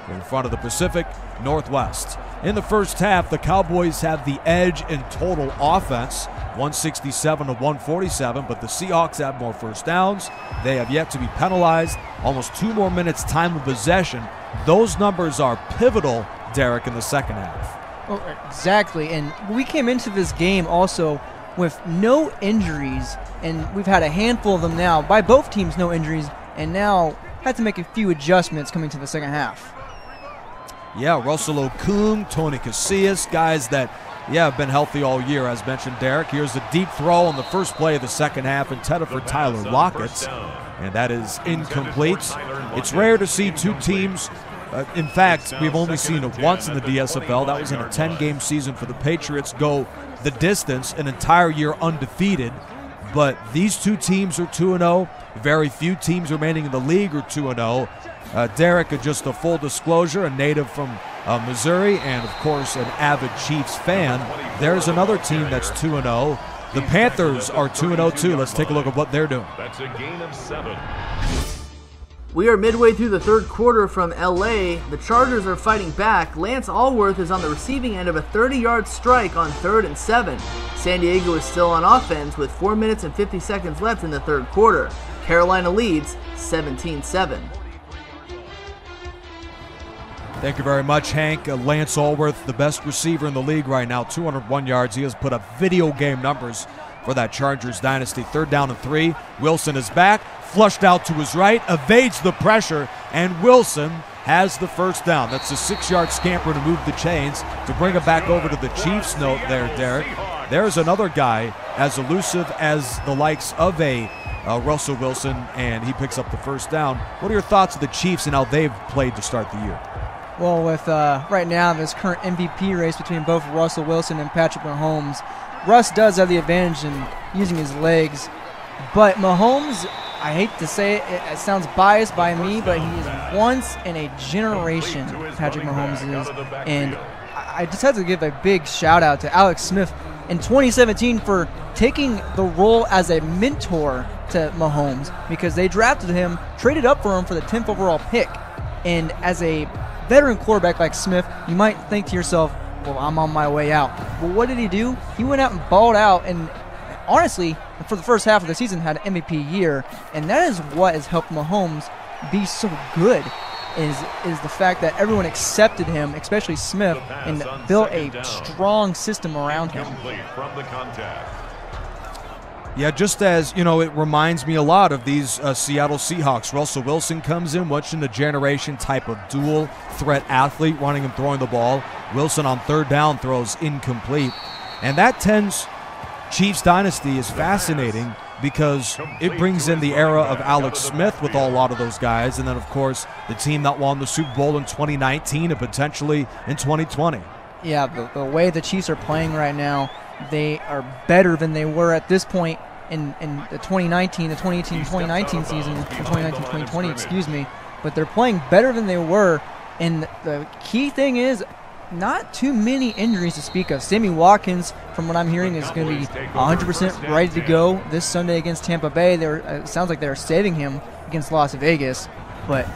in front of the Pacific Northwest. In the first half, the Cowboys have the edge in total offense, 167 to 147, but the Seahawks have more first downs. They have yet to be penalized. Almost 2 more minutes time of possession. Those numbers are pivotal, Derek, in the second half. Oh, exactly, and we came into this game also with no injuries, and we've had a handful of them now. By both teams, no injuries, and now had to make a few adjustments coming to the second half. Yeah, Russell Okung, Tony Casillas, guys that, have been healthy all year, as mentioned, Derek. Here's a deep throw on the first play of the second half intended for Tyler Lockett, and that is incomplete. It's rare to see 2 teams. In fact, we've only seen it once in the DSFL. That was in a 10-game season for the Patriots, go the distance, an entire year undefeated. But these 2 teams are 2-0. Very few teams remaining in the league are 2-0. Derek, just a full disclosure, a native from Missouri and, of course, an avid Chiefs fan. There's another team that's 2-0. The Panthers are 2-0 too. Let's take a look at what they're doing. That's a gain of 7. We are midway through the third quarter from LA. The Chargers are fighting back. Lance Allworth is on the receiving end of a 30-yard strike on 3rd and 7. San Diego is still on offense with 4 minutes and 50 seconds left in the third quarter. Carolina leads 17-7. Thank you very much, Hank. Lance Allworth, the best receiver in the league right now, 201 yards. He has put up video game numbers for that Chargers dynasty. 3rd down and 3. Wilson is back, flushed out to his right, evades the pressure, and Wilson has the first down. That's a 6-yard scamper to move the chains to bring it back over to the Chiefs note there, Derek. there's another guy as elusive as the likes of a Russell Wilson, and he picks up the first down. What are your thoughts of the Chiefs and how they've played to start the year? Well, with right now this current MVP race between both Russell Wilson and Patrick Mahomes, Russ does have the advantage in using his legs, but Mahomes, I hate to say it, it sounds biased by me, but he is once in a generation, Patrick Mahomes is, and I just have to give a big shout out to Alex Smith in 2017 for taking the role as a mentor to Mahomes, because they drafted him, traded up for him for the 10th overall pick, and as a veteran quarterback like Smith, you might think to yourself, well, I'm on my way out. But what did he do? He went out and balled out, and honestly, for the first half of the season, had an MVP year, and that is what has helped Mahomes be so good, is the fact that everyone accepted him, especially Smith, and built a strong system around him. Yeah, just as, it reminds me a lot of these Seattle Seahawks. Russell Wilson comes in, once in a generation type of dual threat athlete, running and throwing the ball. Wilson on third down throws incomplete. And that 10's Chiefs dynasty is fascinating because it brings in the era of Alex Smith with a lot of those guys, and then, of course, the team that won the Super Bowl in 2019 and potentially in 2020. Yeah, the way the Chiefs are playing right now, they are better than they were at this point in the 2018-2019 season, 2019-2020, excuse me. But they're playing better than they were, and the key thing is not too many injuries to speak of. Sammy Watkins, from what I'm hearing, is going to be 100% ready to go this Sunday against Tampa Bay. It sounds like they're saving him against Las Vegas, but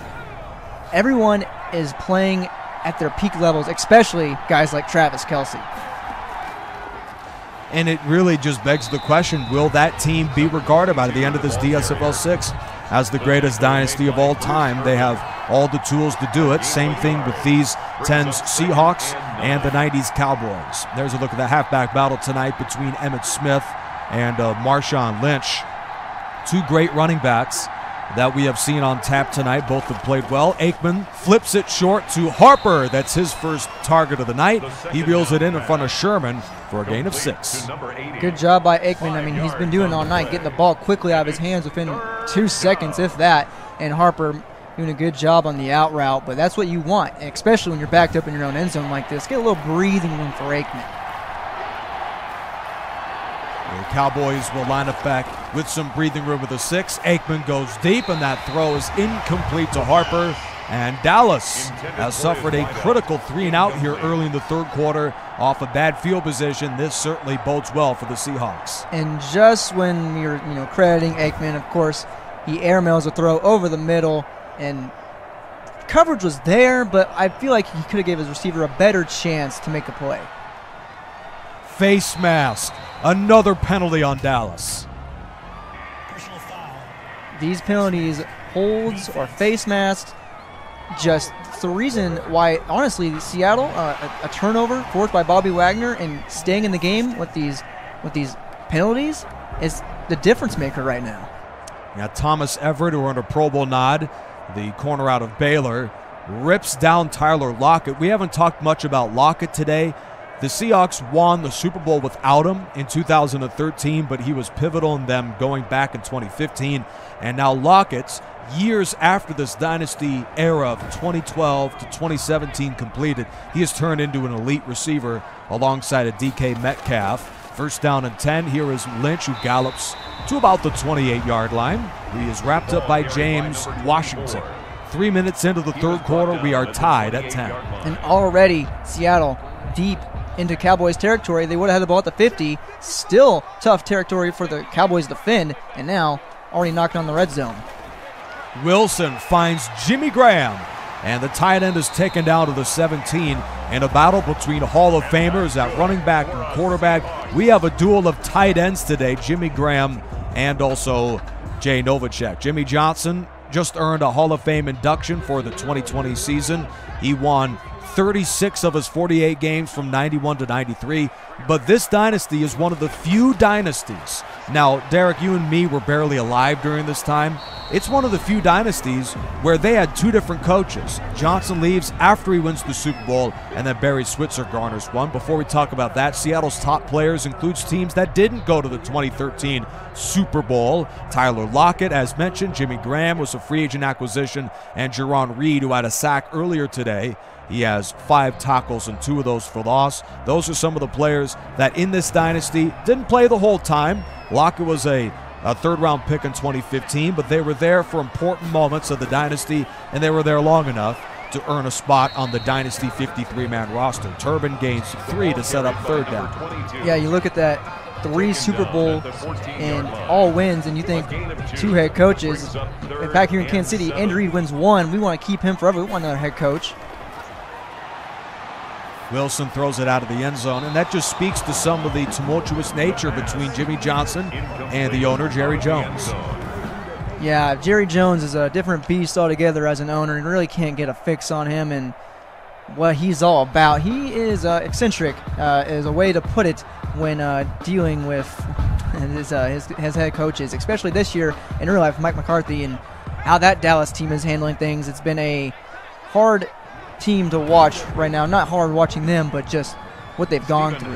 everyone is playing at their peak levels, especially guys like Travis Kelce. And it really just begs the question, will that team be regarded by the end of this DSFL 6 as the greatest dynasty of all time? They have all the tools to do it. Same thing with these 10's Seahawks and the 90's Cowboys. There's a look at the halfback battle tonight between Emmitt Smith and Marshawn Lynch. Two great running backs that we have seen on tap tonight. Both have played well. Aikman flips it short to Harper. That's his first target of the night. He reels it in front of Sherman for a gain of 6. Good job by Aikman. I mean, he's been doing it all night, getting the ball quickly out of his hands within 2 seconds, if that. And Harper doing a good job on the out route. But that's what you want, especially when you're backed up in your own end zone like this. Get a little breathing room for Aikman. The Cowboys will line up back with some breathing room with a 6. Aikman goes deep, and that throw is incomplete to Harper. And Dallas has suffered a critical 3-and-out here early in the third quarter off a bad field position. This certainly bodes well for the Seahawks. And just when you're crediting Aikman, of course, he airmails a throw over the middle, and coverage was there, but I feel like he could have gave his receiver a better chance to make the play. Face mask. Another penalty on Dallas. These penalties, holds or face masks, just the reason why, honestly, Seattle, a turnover forced by Bobby Wagner and staying in the game with these penalties is the difference maker right now. Yeah, Thomas Everett, who earned a Pro Bowl nod, the corner out of Baylor, rips down Tyler Lockett. We haven't talked much about Lockett today. The Seahawks won the Super Bowl without him in 2013, but he was pivotal in them going back in 2015. And now Lockett, years after this dynasty era of 2012 to 2017 completed, he has turned into an elite receiver alongside a DK Metcalf. First down and 10. Here is Lynch, who gallops to about the 28-yard line. He is wrapped up by James Washington. 3 minutes into the third quarter, we are tied at 10. And already Seattle deep into Cowboys territory. They would have had the ball at the 50. Still tough territory for the Cowboys to defend, and now already knocking on the red zone. Wilson finds Jimmy Graham, and the tight end is taken down to the 17 in a battle between Hall of Famers at running back and quarterback. We have a duel of tight ends today, Jimmy Graham and also Jay Novacek. Jimmy Johnson just earned a Hall of Fame induction for the 2020 season. He won 36 of his 48 games from 91 to 93, but this dynasty is one of the few dynasties. Now, Derek, you and me were barely alive during this time, it's one of the few dynasties where they had two different coaches. Johnson leaves after he wins the Super Bowl, and then Barry Switzer garners one. Before we talk about that, Seattle's top players includes teams that didn't go to the 2013 Super Bowl. Tyler Lockett, as mentioned, Jimmy Graham was a free agent acquisition, and Jerron Reed, who had a sack earlier today. He has 5 tackles and 2 of those for loss. Those are some of the players that in this dynasty didn't play the whole time. Lockett was a third-round pick in 2015, but they were there for important moments of the dynasty, and they were there long enough to earn a spot on the dynasty 53-man roster. Turbin gains 3 to set up third down. Yeah, you look at that 3 Super Bowl and all wins, and you think 2 head coaches. In fact, here in Kansas City, Andy Reid wins 1. We want to keep him forever. We want another head coach. Wilson throws it out of the end zone, and that just speaks to some of the tumultuous nature between Jimmy Johnson and the owner, Jerry Jones. Yeah, Jerry Jones is a different beast altogether as an owner, and really can't get a fix on him and what he's all about. He is eccentric, is a way to put it, when dealing with his head coaches, especially this year in real life, Mike McCarthy, and how that Dallas team is handling things. It's been a hard team to watch right now. Not hard watching them, but just what they've gone through.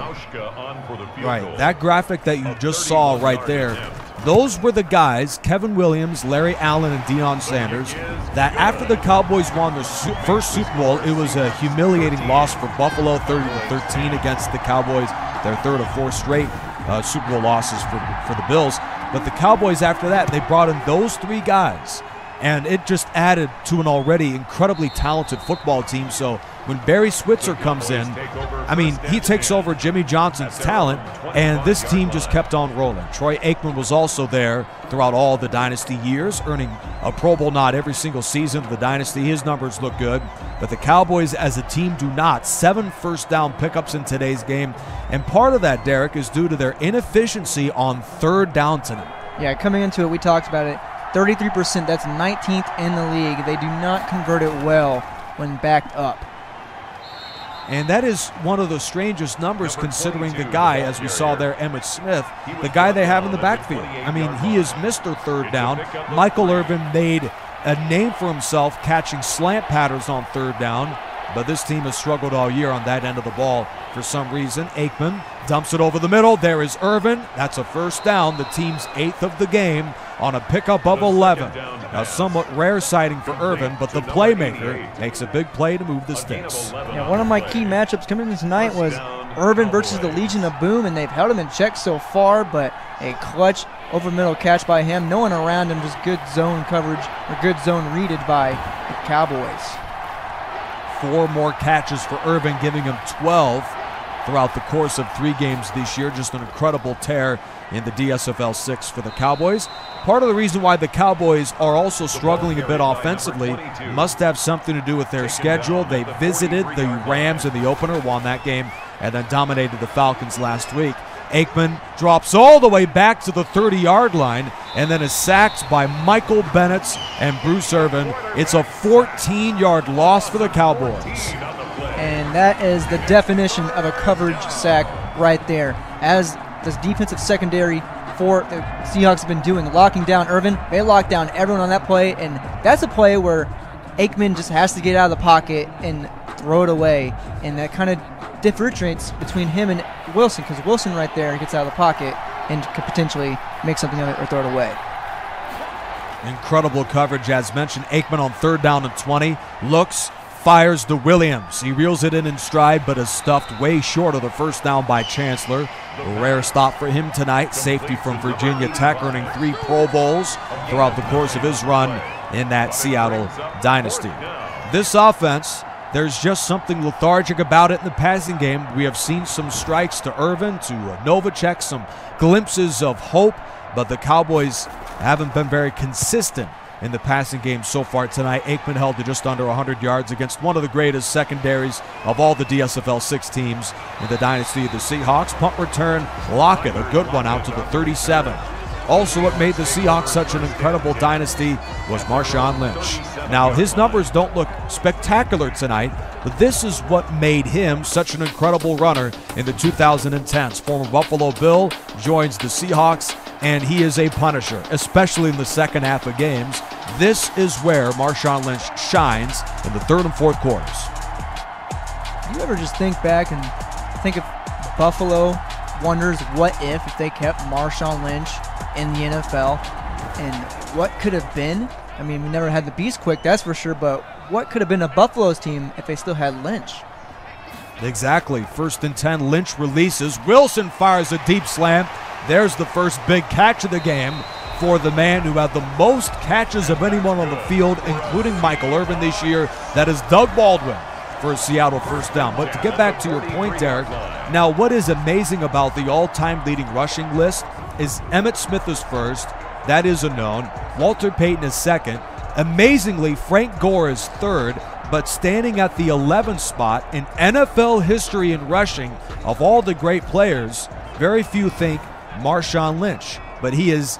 Right, that graphic that you just saw right there, those were the guys, Kevin Williams, Larry Allen, and Deion Sanders, that after the Cowboys won their first Super Bowl, it was a humiliating loss for Buffalo, 30-13 against the Cowboys, their third or fourth straight Super Bowl losses for the Bills. But the Cowboys, after that, they brought in those 3 guys, and it just added to an already incredibly talented football team. So when Barry Switzer comes in, I mean, he takes over Jimmy Johnson's talent, and this team just kept on rolling. Troy Aikman was also there throughout all the dynasty years, earning a Pro Bowl nod every single season of the dynasty. His numbers look good, but the Cowboys as a team do not. 7 first down pickups in today's game, and part of that, Derek, is due to their inefficiency on third down tonight. Yeah, coming into it, we talked about it. 33%, that's 19th in the league. They do not convert it well when backed up. And that is one of the strangest numbers considering the guy, as we saw there, Emmitt Smith, the guy they have in the backfield. I mean, he is Mr. Third Down. Michael Irvin made a name for himself catching slant patterns on third down, but this team has struggled all year on that end of the ball for some reason. Aikman dumps it over the middle. There is Irvin. That's a first down, the team's 8th of the game on a pickup of 11. Now, somewhat rare sighting for Irvin, but the playmaker makes a big play to move the sticks. Yeah, one of my key matchups coming in tonight was Irvin versus the Legion of Boom, and they've held him in check so far, but a clutch over-middle catch by him. No one around him, just good zone coverage, or good zone readed by the Cowboys. 4 more catches for Irvin, giving him 12 throughout the course of 3 games this year. Just an incredible tear in the DSFL 6 for the Cowboys. Part of the reason why the Cowboys are also struggling a bit offensively must have something to do with their schedule. They visited the Rams in the opener, won that game, and then dominated the Falcons last week. Aikman drops all the way back to the 30-yard line and then is sacked by Michael Bennett and Bruce Irvin. It's a 14-yard loss for the Cowboys. And that is the definition of a coverage sack right there. As this defensive secondary for the Seahawks have been doing, locking down Irvin. They locked down everyone on that play, and that's a play where Aikman just has to get out of the pocket and throw it away, and that kind of differentiates between him and Wilson, because Wilson right there gets out of the pocket and could potentially make something of it or throw it away. Incredible coverage, as mentioned. Aikman on third down and 20, looks, fires to Williams. He reels it in stride, but is stuffed way short of the first down by Chancellor. A rare stop for him tonight. Safety from Virginia Tech, earning 3 Pro Bowls throughout the course of his run in that Seattle dynasty. This offense, there's just something lethargic about it in the passing game. We have seen some strikes to Irvin, to Novacek, some glimpses of hope, but the Cowboys haven't been very consistent in the passing game so far tonight. Aikman held to just under 100 yards against one of the greatest secondaries of all the DSFL 6 teams in the dynasty of the Seahawks. Punt return, Lockett, a good one out to the 37. Also, what made the Seahawks such an incredible dynasty was Marshawn Lynch. Now, his numbers don't look spectacular tonight, but this is what made him such an incredible runner in the 2010s. Former Buffalo Bill joins the Seahawks, and he is a punisher, especially in the second half of games. This is where Marshawn Lynch shines in the third and fourth quarters. You ever just think back and think of Buffalo wonders what if they kept Marshawn Lynch in the NFL, and what could have been? I mean, we never had the Beast Quick, that's for sure, but what could have been a Buffalo's team if they still had Lynch? Exactly. 1st and 10, Lynch releases. Wilson fires a deep slam. There's the first big catch of the game for the man who had the most catches of anyone on the field, including Michael Irvin this year. That is Doug Baldwin for a Seattle first down. But to get back to your point, Derek, now what is amazing about the all-time leading rushing list is Emmitt Smith is first. That is a known. Walter Payton is second. Amazingly, Frank Gore is third. But standing at the 11th spot in NFL history in rushing of all the great players, very few think Marshawn Lynch. But he is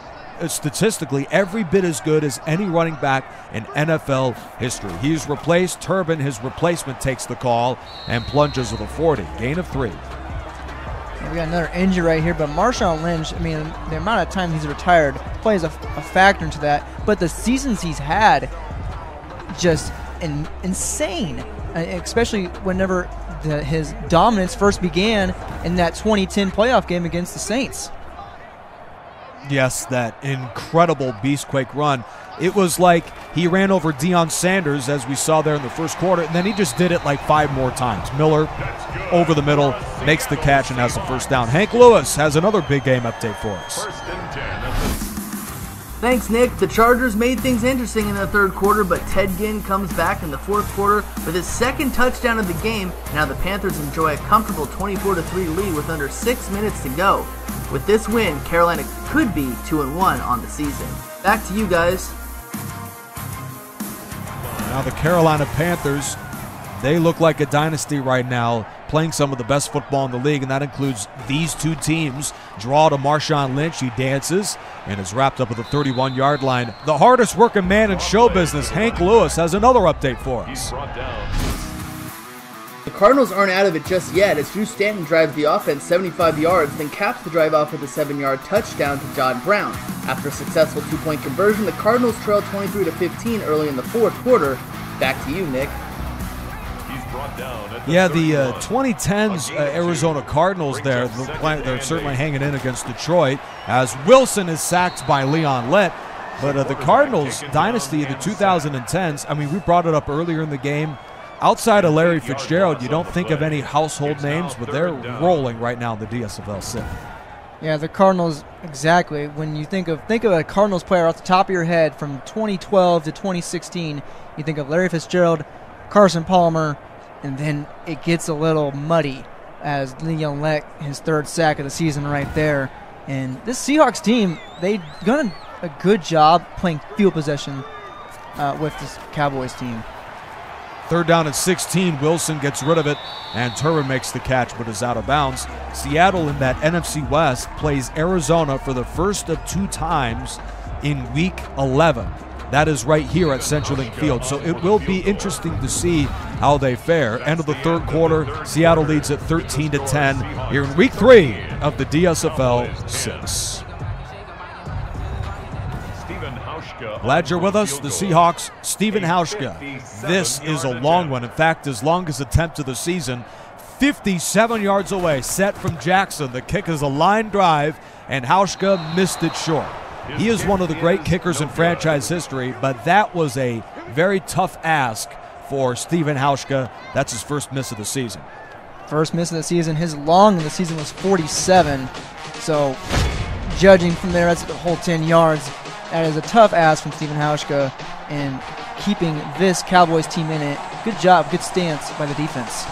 statistically every bit as good as any running back in NFL history. He's replaced Turbin. His replacement takes the call and plunges with a 40. Gain of 3. We got another injury right here, but Marshawn Lynch, I mean, the amount of time he's retired plays a factor into that. But the seasons he's had, just insane, especially whenever his dominance first began in that 2010 playoff game against the Saints. Yes, that incredible Beastquake run. It was like he ran over Deion Sanders, as we saw there in the first quarter, and then he just did it like 5 more times. Miller over the middle, makes the catch, and has the first down. Hank Lewis has another big game update for us. Thanks, Nick. The Chargers made things interesting in the third quarter, but Ted Ginn comes back in the fourth quarter with his second touchdown of the game. Now the Panthers enjoy a comfortable 24-3 lead with under 6 minutes to go. With this win, Carolina could be 2-1 on the season. Back to you guys. Now the Carolina Panthers, they look like a dynasty right now, playing some of the best football in the league, and that includes these two teams. Draw to Marshawn Lynch, he dances and is wrapped up at the 31-yard line. The hardest working man in show business, Hank Lewis, has another update for us. The Cardinals aren't out of it just yet, as Drew Stanton drives the offense 75 yards, then caps the drive off with a 7-yard touchdown to John Brown. After a successful 2-point conversion, the Cardinals trail 23-15 early in the fourth quarter. Back to you, Nick. Yeah, the 2010's Arizona Cardinals there, they're certainly hanging in against Detroit, as Wilson is sacked by Leon Lett. But the Cardinals dynasty, the 2010's, I mean, we brought it up earlier in the game. Outside of Larry Fitzgerald, you don't think of any household names, but they're rolling right now in the DSFL 7. Yeah, the Cardinals, exactly. When you think of a Cardinals player off the top of your head from 2012 to 2016, you think of Larry Fitzgerald, Carson Palmer, and then it gets a little muddy as Leon Lett, his third sack of the season right there. And this Seahawks team, they've done a good job playing field possession with this Cowboys team. Third down and 16, Wilson gets rid of it, and Turbin makes the catch but is out of bounds. Seattle in that NFC West plays Arizona for the first of 2 times in Week 11. That is right here at CenturyLink Field, so it will be interesting to see how they fare. End of the third quarter, Seattle leads at 13-10 here in Week 3 of the DSFL 6. Glad you're with us. The Seahawks, Stephen Hauschka. This is a long one. In fact, his longest attempt of the season. 57 yards away, set from Jackson. The kick is a line drive, and Hauschka missed it short. He is one of the great kickers in franchise history, but that was a very tough ask for Stephen Hauschka. That's his first miss of the season. First miss of the season. His long of the season was 47. So, judging from there, that's the whole 10 yards. That is a tough ask from Stephen Hauschka, and keeping this Cowboys team in it. Good job, good stance by the defense.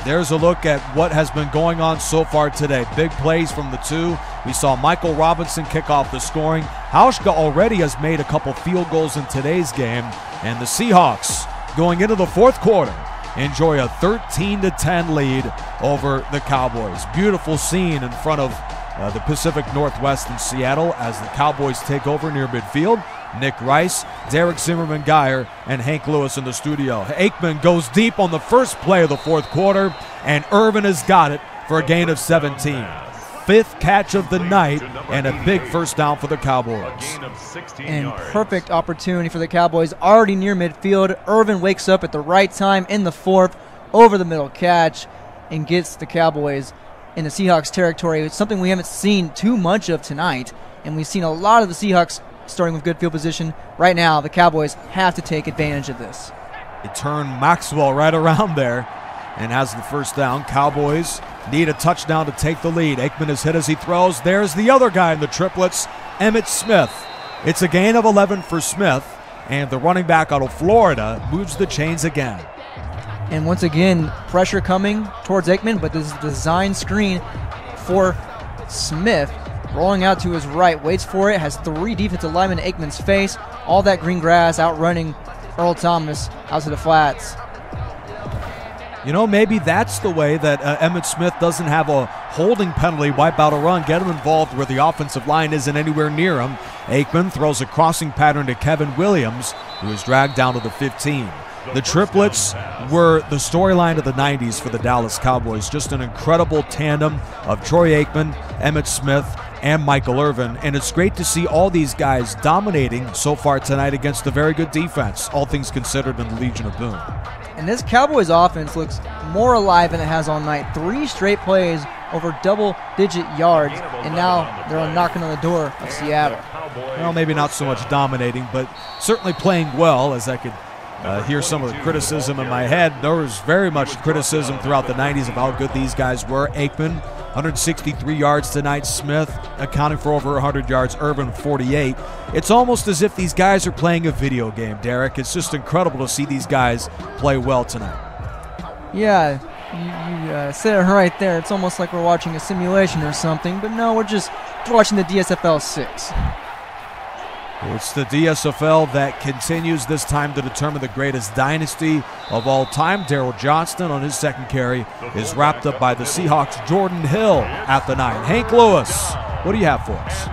There's a look at what has been going on so far today. Big plays from the 2. We saw Michael Robinson kick off the scoring. Hauschka already has made a couple field goals in today's game, and the Seahawks, going into the fourth quarter, enjoy a 13-10 lead over the Cowboys. Beautiful scene in front of the Pacific Northwest in Seattle as the Cowboys take over near midfield. Nick Rice, Derek Zimmerman-Geyer, and Hank Lewis in the studio. Aikman goes deep on the first play of the fourth quarter, and Irvin has got it for a gain of 17. 5th catch of the night, and a big first down for the Cowboys. And perfect opportunity for the Cowboys, already near midfield. Irvin wakes up at the right time in the 4th, over the middle catch, and gets the Cowboys in the Seahawks territory. It's something we haven't seen too much of tonight, and we've seen a lot of the Seahawks starting with good field position. Right now, the Cowboys have to take advantage of this. It turned Maxwell right around there and has the first down. Cowboys need a touchdown to take the lead. Aikman is hit as he throws. There's the other guy in the triplets, Emmitt Smith. It's a gain of 11 for Smith, and the running back out of Florida moves the chains again. And once again, pressure coming towards Aikman, but this is a design screen for Smith. Rolling out to his right, waits for it, has 3 defensive linemen in Aikman's face. All that green grass outrunning Earl Thomas out to the flats. You know, maybe that's the way that Emmitt Smith doesn't have a holding penalty, wipe out a run, get him involved where the offensive line isn't anywhere near him. Aikman throws a crossing pattern to Kevin Williams, who is dragged down to the 15. The triplets were the storyline of the 90s for the Dallas Cowboys. Just an incredible tandem of Troy Aikman, Emmitt Smith, and Michael Irvin. And it's great to see all these guys dominating so far tonight against a very good defense, all things considered, in the Legion of Boom. And this Cowboys offense looks more alive than it has all night. 3 straight plays over double-digit yards, and now they're knocking on the door of Seattle. Well, maybe not so much dominating, but certainly playing well, as I could hear some of the criticism in my head. There was very much criticism throughout the 90s of how good these guys were. Aikman, 163 yards tonight. Smith accounting for over 100 yards. Irvin, 48. It's almost as if these guys are playing a video game, Derek. It's just incredible to see these guys play well tonight. Yeah, you said it right there. It's almost like we're watching a simulation or something, but no, we're watching the DSFL 6. It's the DSFL that continues this time to determine the greatest dynasty of all time. Darryl Johnston on his second carry is wrapped up by the Seahawks' Jordan Hill at the 9. Hank Lewis, what do you have for us?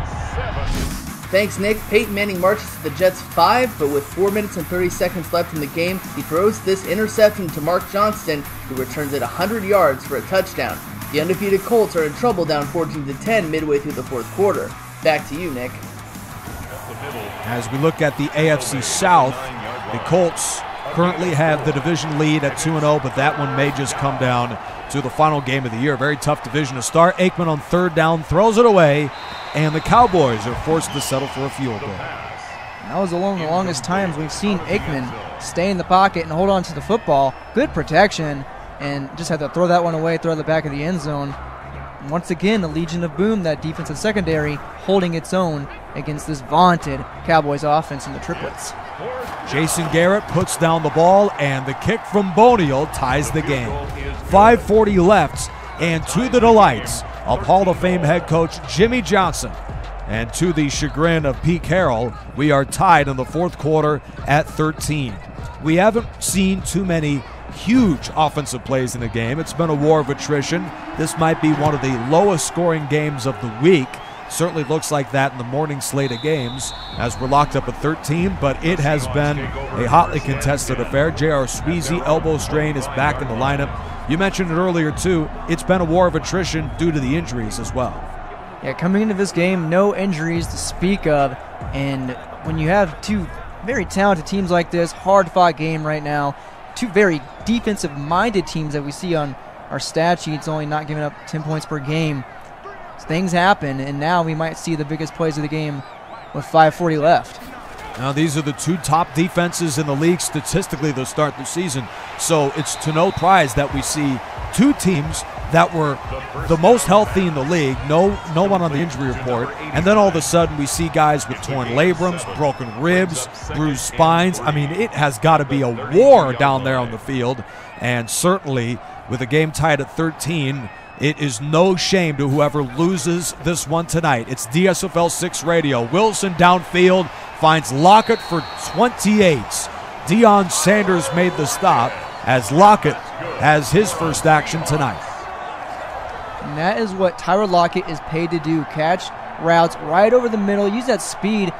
Thanks, Nick. Peyton Manning marches to the Jets' 5, but with 4 minutes and 30 seconds left in the game, he throws this interception to Mark Johnston, who returns it 100 yards for a touchdown. The undefeated Colts are in trouble, down 14-10 midway through the 4th quarter. Back to you, Nick. As we look at the AFC South, the Colts currently have the division lead at 2-0, but that one may just come down to the final game of the year. Very tough division to start. Aikman on 3rd down throws it away, and the Cowboys are forced to settle for a field goal. That was along the longest times we've seen Aikman stay in the pocket and hold on to the football. Good protection, and just had to throw that one away, throw it at the back of the end zone. And once again, the Legion of Boom, that defensive secondary, holding its own against this vaunted Cowboys offense in the triplets. Jason Garrett puts down the ball, and the kick from Boniel ties the game. 5:40 left, and to the delights of Hall of Fame head coach Jimmy Johnson, and to the chagrin of Pete Carroll, we are tied in the 4th quarter at 13. We haven't seen too many huge offensive plays in the game. It's been a war of attrition. This might be one of the lowest scoring games of the week. Certainly looks like that in the morning slate of games as we're locked up at 13, but it has been a hotly contested affair. J.R. Sweezy, elbow strain, is back in the lineup. You mentioned it earlier, too. It's been a war of attrition due to the injuries as well. Yeah, coming into this game, no injuries to speak of, and when you have 2 very talented teams like this, hard-fought game right now, 2 very defensive-minded teams that we see on our stat sheets, only not giving up 10 points per game. Things happen, and now we might see the biggest plays of the game with 5:40 left. Now, these are the 2 top defenses in the league statistically to start the season, so it's to no surprise that we see 2 teams that were the most healthy in the league, no one on the injury report, and then all of a sudden we see guys with torn labrums, broken ribs, bruised spines. I mean, it has got to be a war down there on the field, and certainly with the game tied at 13, it is no shame to whoever loses this one tonight. It's DSFL 6 Radio. Wilson downfield finds Lockett for 28. Deion Sanders made the stop as Lockett has his first action tonight. And that is what Tyler Lockett is paid to do. Catch routes right over the middle, use that speed.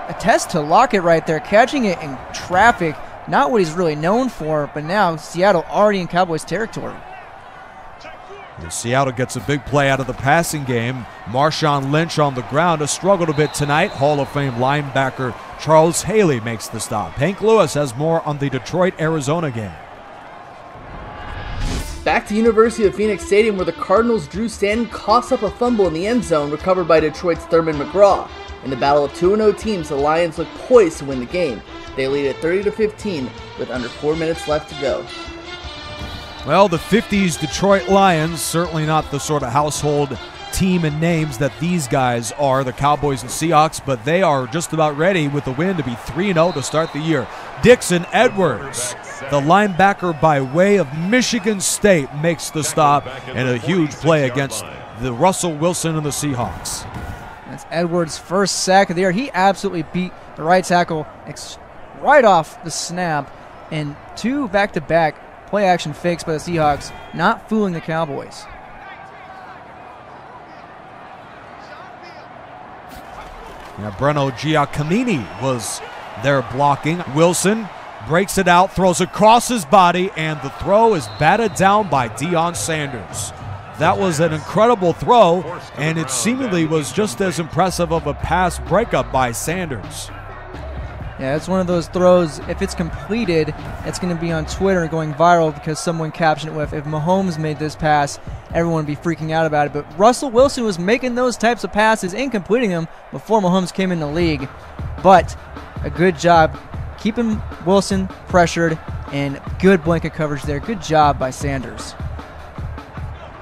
A test to Lockett right there, catching it in traffic. Not what he's really known for, but now Seattle already in Cowboys territory. Seattle gets a big play out of the passing game. Marshawn Lynch on the ground has struggled a bit tonight. Hall of Fame linebacker Charles Haley makes the stop. Hank Lewis has more on the Detroit-Arizona game. Back to University of Phoenix Stadium, where the Cardinals' Drew Stanton coughs up a fumble in the end zone, recovered by Detroit's Thurman McGraw. In the battle of 2-0 teams, the Lions look poised to win the game. They lead at 30-15 with under 4 minutes left to go. Well, the 50s Detroit Lions, certainly not the sort of household team and names that these guys are, the Cowboys and Seahawks, but they are just about ready with the win to be 3-0 to start the year. Dixon Edwards, the linebacker by way of Michigan State, makes the stop and a huge play against the Russell Wilson and the Seahawks. That's Edwards' first sack of the year. He absolutely beat the right tackle right off the snap, and 2 back-to-back play-action fakes by the Seahawks, not fooling the Cowboys. Yeah, Breno Giacomini was there blocking. Wilson breaks it out, throws across his body, and the throw is batted down by Deion Sanders. That was an incredible throw, and it seemingly was just as impressive of a pass breakup by Sanders. Yeah, it's one of those throws, if it's completed, it's going to be on Twitter and going viral because someone captioned it with, if Mahomes made this pass, everyone would be freaking out about it. But Russell Wilson was making those types of passes and completing them before Mahomes came in the league. But a good job keeping Wilson pressured and good blanket coverage there. Good job by Sanders.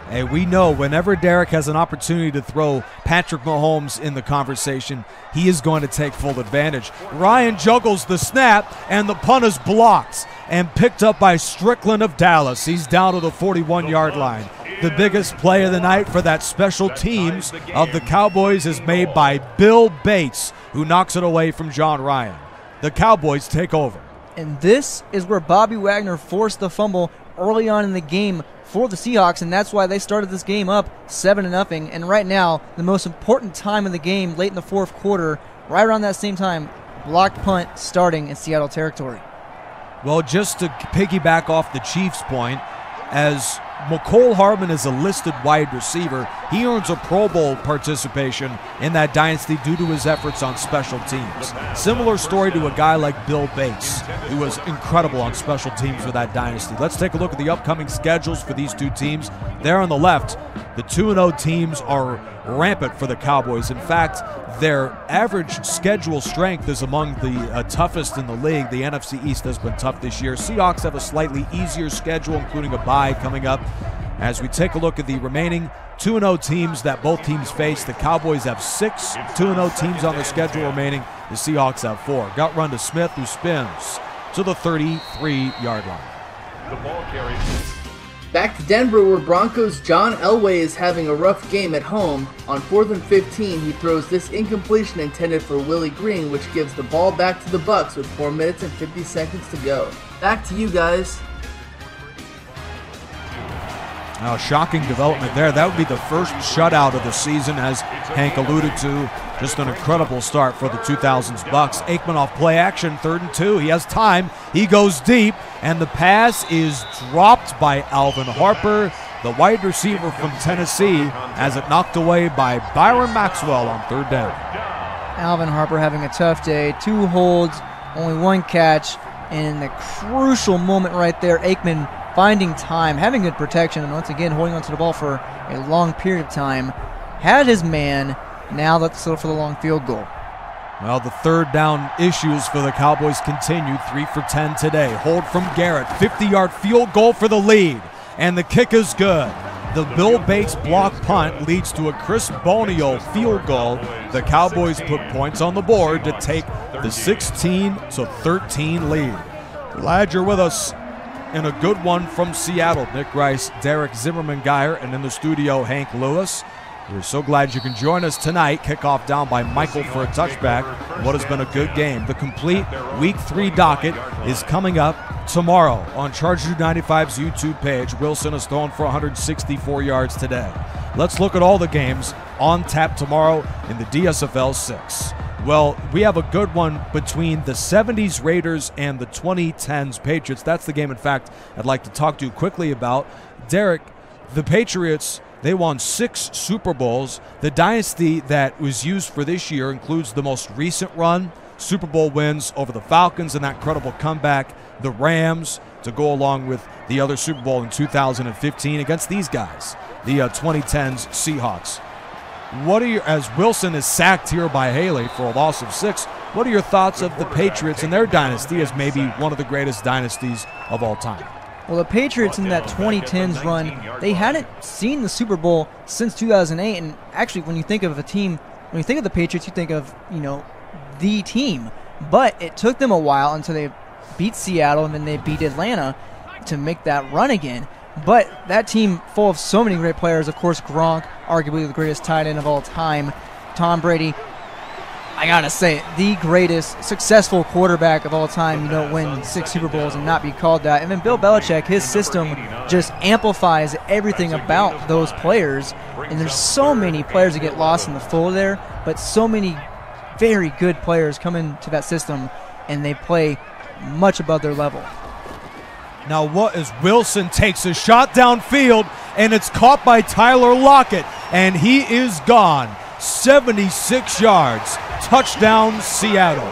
Hey, we know whenever Derek has an opportunity to throw Patrick Mahomes in the conversation, he is going to take full advantage. Ryan juggles the snap, and the punt is blocked and picked up by Strickland of Dallas. He's down to the 41-yard line. The biggest play of the night for that special teams of the Cowboys is made by Bill Bates, who knocks it away from John Ryan. The Cowboys take over. And this is where Bobby Wagner forced the fumble early on in the game for the Seahawks, and that's why they started this game up 7-0. And right now, the most important time of the game, late in the fourth quarter, right around that same time, blocked punt starting in Seattle territory. Well, just to piggyback off the Chiefs' point, as McCole Hardman is a listed wide receiver, he earns a Pro Bowl participation in that dynasty due to his efforts on special teams. Similar story to a guy like Bill Bates, who was incredible on special teams for that dynasty. Let's take a look at the upcoming schedules for these two teams. There on the left, the 2-0 teams are rampant for the Cowboys. In fact, their average schedule strength is among the toughest in the league. The NFC East has been tough this year. Seahawks have a slightly easier schedule, including a bye coming up. As we take a look at the remaining 2-0 teams that both teams face, the Cowboys have 6 2-0 teams on their schedule remaining. The Seahawks have 4. Gut run to Smith, who spins to the 33-yard line. The ball carrier. Back to Denver, where Broncos' John Elway is having a rough game at home. On 4th and 15, he throws this incompletion intended for Willie Green, which gives the ball back to the Bucs with 4 minutes and 50 seconds to go. Back to you guys. Now, shocking development there. That would be the first shutout of the season, as Hank alluded to. Just an incredible start for the 2000s Bucs. Aikman off play action, 3rd and 2. He has time. He goes deep, and the pass is dropped by Alvin Harper, the wide receiver from Tennessee, as it knocked away by Byron Maxwell on 3rd down. Alvin Harper having a tough day. 2 holds, only 1 catch, and in the crucial moment right there, Aikman finding time, having good protection, and once again holding onto the ball for a long period of time. Had his man. Now let's settle for the long field goal. Well, the 3rd down issues for the Cowboys continue. 3 for 10 today. Hold from Garrett. 50-yard field goal for the lead. And the kick is good. The Bill Bates block punt leads to a Chris Bonio field goal. The Cowboys put points on the board to take the 16-13 lead. Glad you're with us. And a good one from Seattle. Nick Rice, Derek Zimmerman-Geyer, and in the studio, Hank Lewis. We're so glad you can join us tonight. Kickoff down by Michael for a touchback. What has been a good game. The complete Week 3 docket is coming up tomorrow on Charger 95's YouTube page. Wilson has thrown for 164 yards today. Let's look at all the games on tap tomorrow in the DSFL 6. Well, we have a good one between the 70s Raiders and the 2010's Patriots. That's the game, in fact, I'd like to talk to you quickly about. Derek, the Patriots, they won 6 Super Bowls. The dynasty that was used for this year includes the most recent run, Super Bowl wins over the Falcons and that incredible comeback, the Rams, to go along with the other Super Bowl in 2015 against these guys, the 2010's Seahawks. What are your, as Wilson is sacked here by Haley for a loss of 6, what are your thoughts of the Patriots and their dynasty as maybe one of the greatest dynasties of all time? Well, the Patriots in that 2010s run, they hadn't seen the Super Bowl since 2008. And actually, when you think of a team, when you think of the Patriots, you think of, the team. But it took them a while until they beat Seattle and then they beat Atlanta to make that run again. But that team full of so many great players, of course, Gronk, arguably the greatest tight end of all time, Tom Brady, I gotta say, the greatest successful quarterback of all time, win 6 Super Bowls and not be called that. And then Bill Belichick, his system just amplifies everything about those players. And there's so many players that get lost in the fold there, but so many very good players come into that system and they play much above their level. Now what as Wilson takes a shot downfield, and it's caught by Tyler Lockett, and he is gone. 76 yards. Touchdown, Seattle.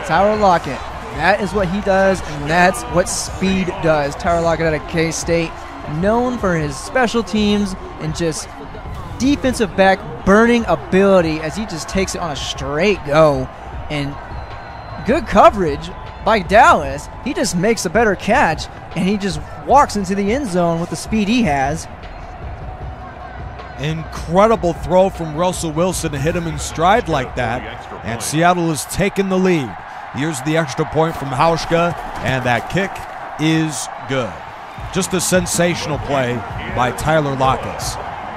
Tyler Lockett. That is what he does, and that's what speed does. Tyler Lockett out of K-State, known for his special teams and just defensive back burning ability as he just takes it on a straight go. And good coverage by Dallas. He just makes a better catch, and he just walks into the end zone with the speed he has. Incredible throw from Russell Wilson to hit him in stride like that, and Seattle has taken the lead. Here's the extra point from Hauschka, and that kick is good. Just a sensational play by Tyler Lockett.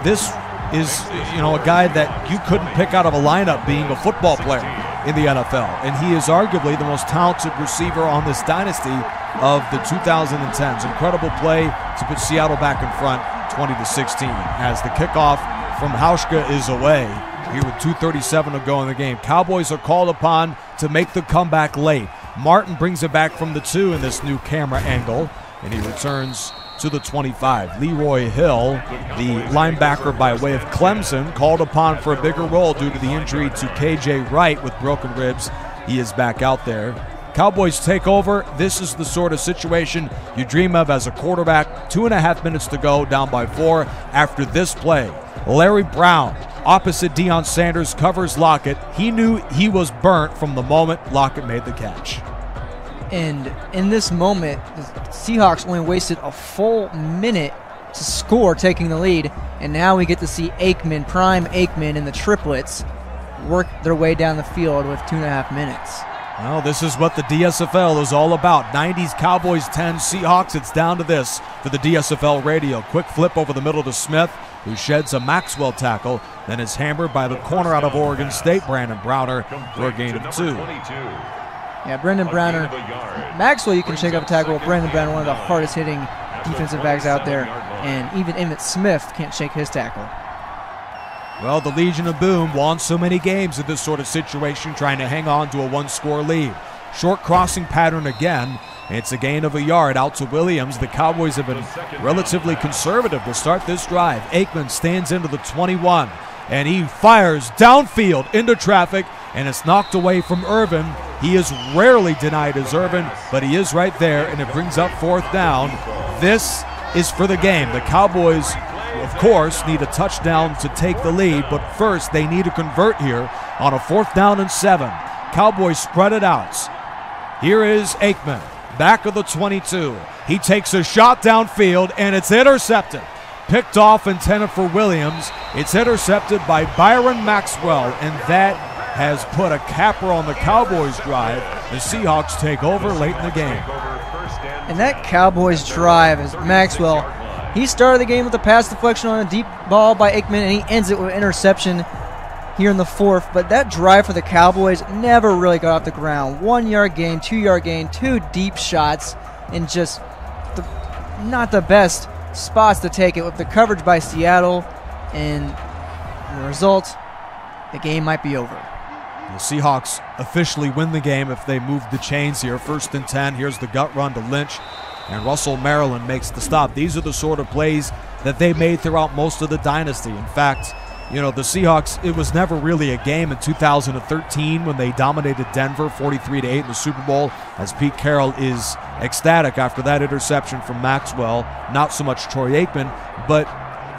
This is, a guy that you couldn't pick out of a lineup being a football player in the NFL, and he is arguably the most talented receiver on this dynasty of the 2010s. Incredible play to put Seattle back in front 20-16 as the kickoff from Hauschka is away here with 2:37 to go in the game. Cowboys are called upon to make the comeback late. Martin brings it back from the 2 in this new camera angle, and he returns to the 25. Leroy Hill, the linebacker by way of Clemson, called upon for a bigger role due to the injury to KJ Wright with broken ribs. He is back out there. Cowboys take over. This is the sort of situation you dream of as a quarterback. 2.5 minutes to go, down by 4 after this play. Larry Brown, opposite Deion Sanders, covers Lockett. He knew he was burnt from the moment Lockett made the catch. And in this moment, the Seahawks only wasted a full minute to score, taking the lead. And now we get to see Aikman, prime Aikman, and the triplets work their way down the field with 2.5 minutes. Well, this is what the DSFL is all about. 90s Cowboys, 10 Seahawks. It's down to this for the DSFL radio. Quick flip over the middle to Smith, who sheds a Maxwell tackle, then is hammered by the corner out of Oregon State, Brandon Browner, for a gain of 2. Yeah, Brendan Browner. Maxwell, you can shake up a tackle. Brendan Browner, one of the hardest hitting defensive backs out there. And even Emmitt Smith can't shake his tackle. Well, the Legion of Boom won so many games in this sort of situation, trying to hang on to a 1-score lead. Short crossing pattern again. It's a gain of a yard out to Williams. The Cowboys have been relatively conservative to start this drive. Aikman stands into the 21, and he fires downfield into traffic, and it's knocked away from Irvin. He is rarely denied as Irvin, but he is right there, and it brings up 4th down. This is for the game. The Cowboys, of course, need a touchdown to take the lead, but first they need to convert here on a 4th down and 7. Cowboys spread it out. Here is Aikman, back of the 22. He takes a shot downfield, and it's intercepted. Picked off, intended for Williams. It's intercepted by Byron Maxwell, and that has put a capper on the Cowboys drive. The Seahawks take over late in the game. And that Cowboys drive is Maxwell. He started the game with a pass deflection on a deep ball by Aikman, and he ends it with an interception here in the 4th. But that drive for the Cowboys never really got off the ground. 1-yard gain, 2-yard gain, 2 deep shots, and just not the best spots to take it with the coverage by Seattle. And the result, the game might be over. The Seahawks officially win the game if they move the chains here. 1st and 10. Here's the gut run to Lynch. and Russell Maryland makes the stop. These are the sort of plays that they made throughout most of the dynasty. In fact, you know, the Seahawks, it was never really a game in 2013 when they dominated Denver 43-8 in the Super Bowl, as Pete Carroll is ecstatic after that interception from Maxwell. Not so much Troy Aikman, but,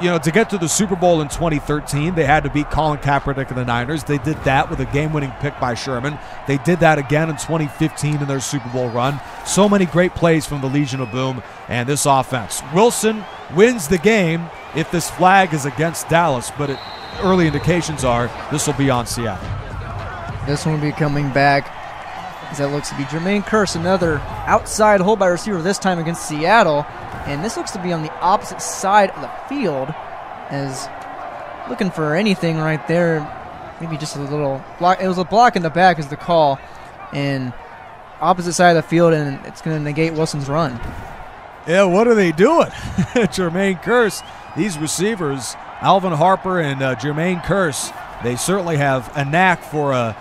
you know, to get to the Super Bowl in 2013, they had to beat Colin Kaepernick and the Niners. They did that with a game-winning pick by Sherman. They did that again in 2015 in their Super Bowl run. So many great plays from the Legion of Boom and this offense. Wilson wins the game if this flag is against Dallas, but early indications are this will be on Seattle. This one will be coming back, as that looks to be Jermaine Kearse, another outside hold by receiver, this time against Seattle. And this looks to be on the opposite side of the field, as looking for anything right there. Maybe just a little block. It was a block in the back is the call, and opposite side of the field, and it's going to negate Wilson's run. Yeah, what are they doing? Jermaine Kearse, these receivers, Alvin Harper and Jermaine Kearse, they certainly have a knack for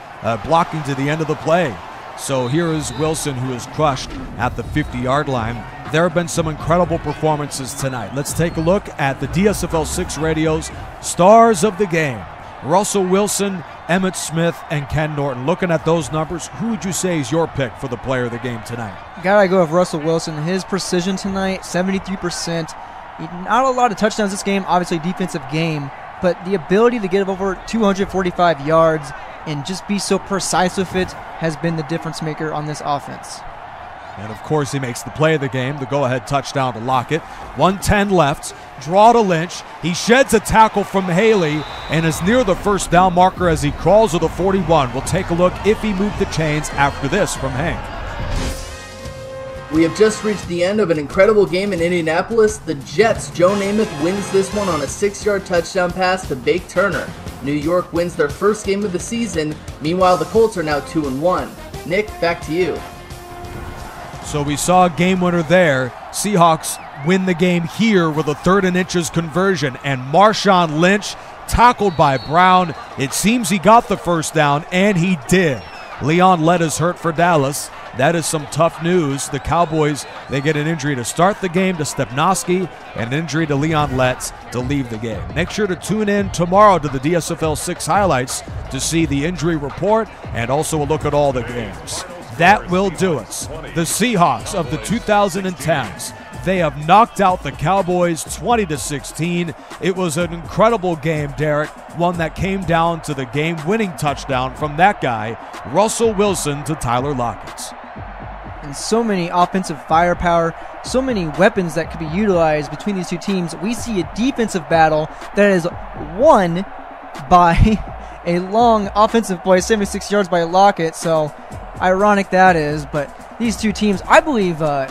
blocking to the end of the play. So here is Wilson, who is crushed at the 50-yard line. There have been some incredible performances tonight. Let's take a look at the DSFL 6 Radio's stars of the game. Russell Wilson, Emmitt Smith, and Ken Norton. Looking at those numbers, who would you say is your pick for the player of the game tonight? Gotta go with Russell Wilson. His precision tonight, 73%. Not a lot of touchdowns this game, obviously defensive game, but the ability to get over 245 yards and just be so precise with it has been the difference maker on this offense. And, of course, he makes the play of the game, the go-ahead touchdown to Lockett. 1:10 left, draw to Lynch. He sheds a tackle from Haley and is near the first down marker as he crawls to the 41. We'll take a look if he moved the chains after this from Hank. We have just reached the end of an incredible game in Indianapolis. The Jets' Joe Namath wins this one on a 6-yard touchdown pass to Bake Turner. New York wins their first game of the season. Meanwhile, the Colts are now 2-1. Nick, back to you. So we saw a game winner there. Seahawks win the game here with a 3rd and inches conversion. And Marshawn Lynch tackled by Brown. It seems he got the first down, and he did. Leon Lett is hurt for Dallas. That is some tough news. The Cowboys, they get an injury to start the game to Stepnoski and an injury to Leon Lett to leave the game. Make sure to tune in tomorrow to the DSFL 6 highlights to see the injury report and also a look at all the games. That will do it. The Seahawks of the 2010s, they have knocked out the Cowboys 20-16. It was an incredible game, Derek, one that came down to the game-winning touchdown from that guy, Russell Wilson, to Tyler Lockett. And so many offensive firepower, so many weapons that could be utilized between these two teams. We see a defensive battle that is won by a long offensive play, 76 yards by Lockett. So ironic that is, but these two teams, I believe the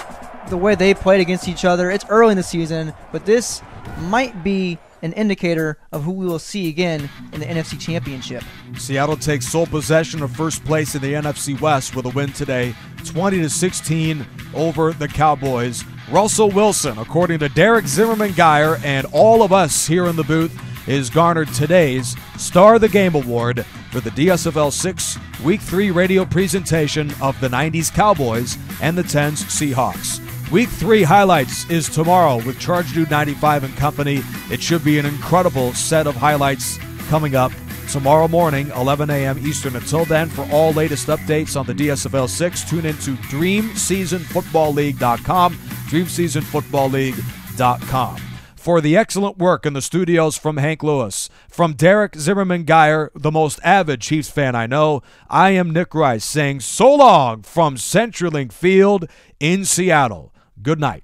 way they played against each other, it's early in the season, but this might be an indicator of who we will see again in the NFC Championship. Seattle takes sole possession of first place in the NFC West with a win today, 20-16 over the Cowboys. Russell Wilson, according to Derek Zimmerman-Geyer and all of us here in the booth, is garnered today's Star of the Game Award for the DSFL 6 Week 3 radio presentation of the 90s Cowboys and the 10s Seahawks. Week 3 highlights is tomorrow with Charge Dude 95 and company. It should be an incredible set of highlights coming up tomorrow morning, 11 a.m. Eastern. Until then, for all latest updates on the DSFL 6, tune into DreamSeasonFootballLeague.com, DreamSeasonFootballLeague.com. For the excellent work in the studios from Hank Lewis, from Derek Zimmerman-Geyer, the most avid Chiefs fan I know, I am Nick Rice saying so long from CenturyLink Field in Seattle. Good night.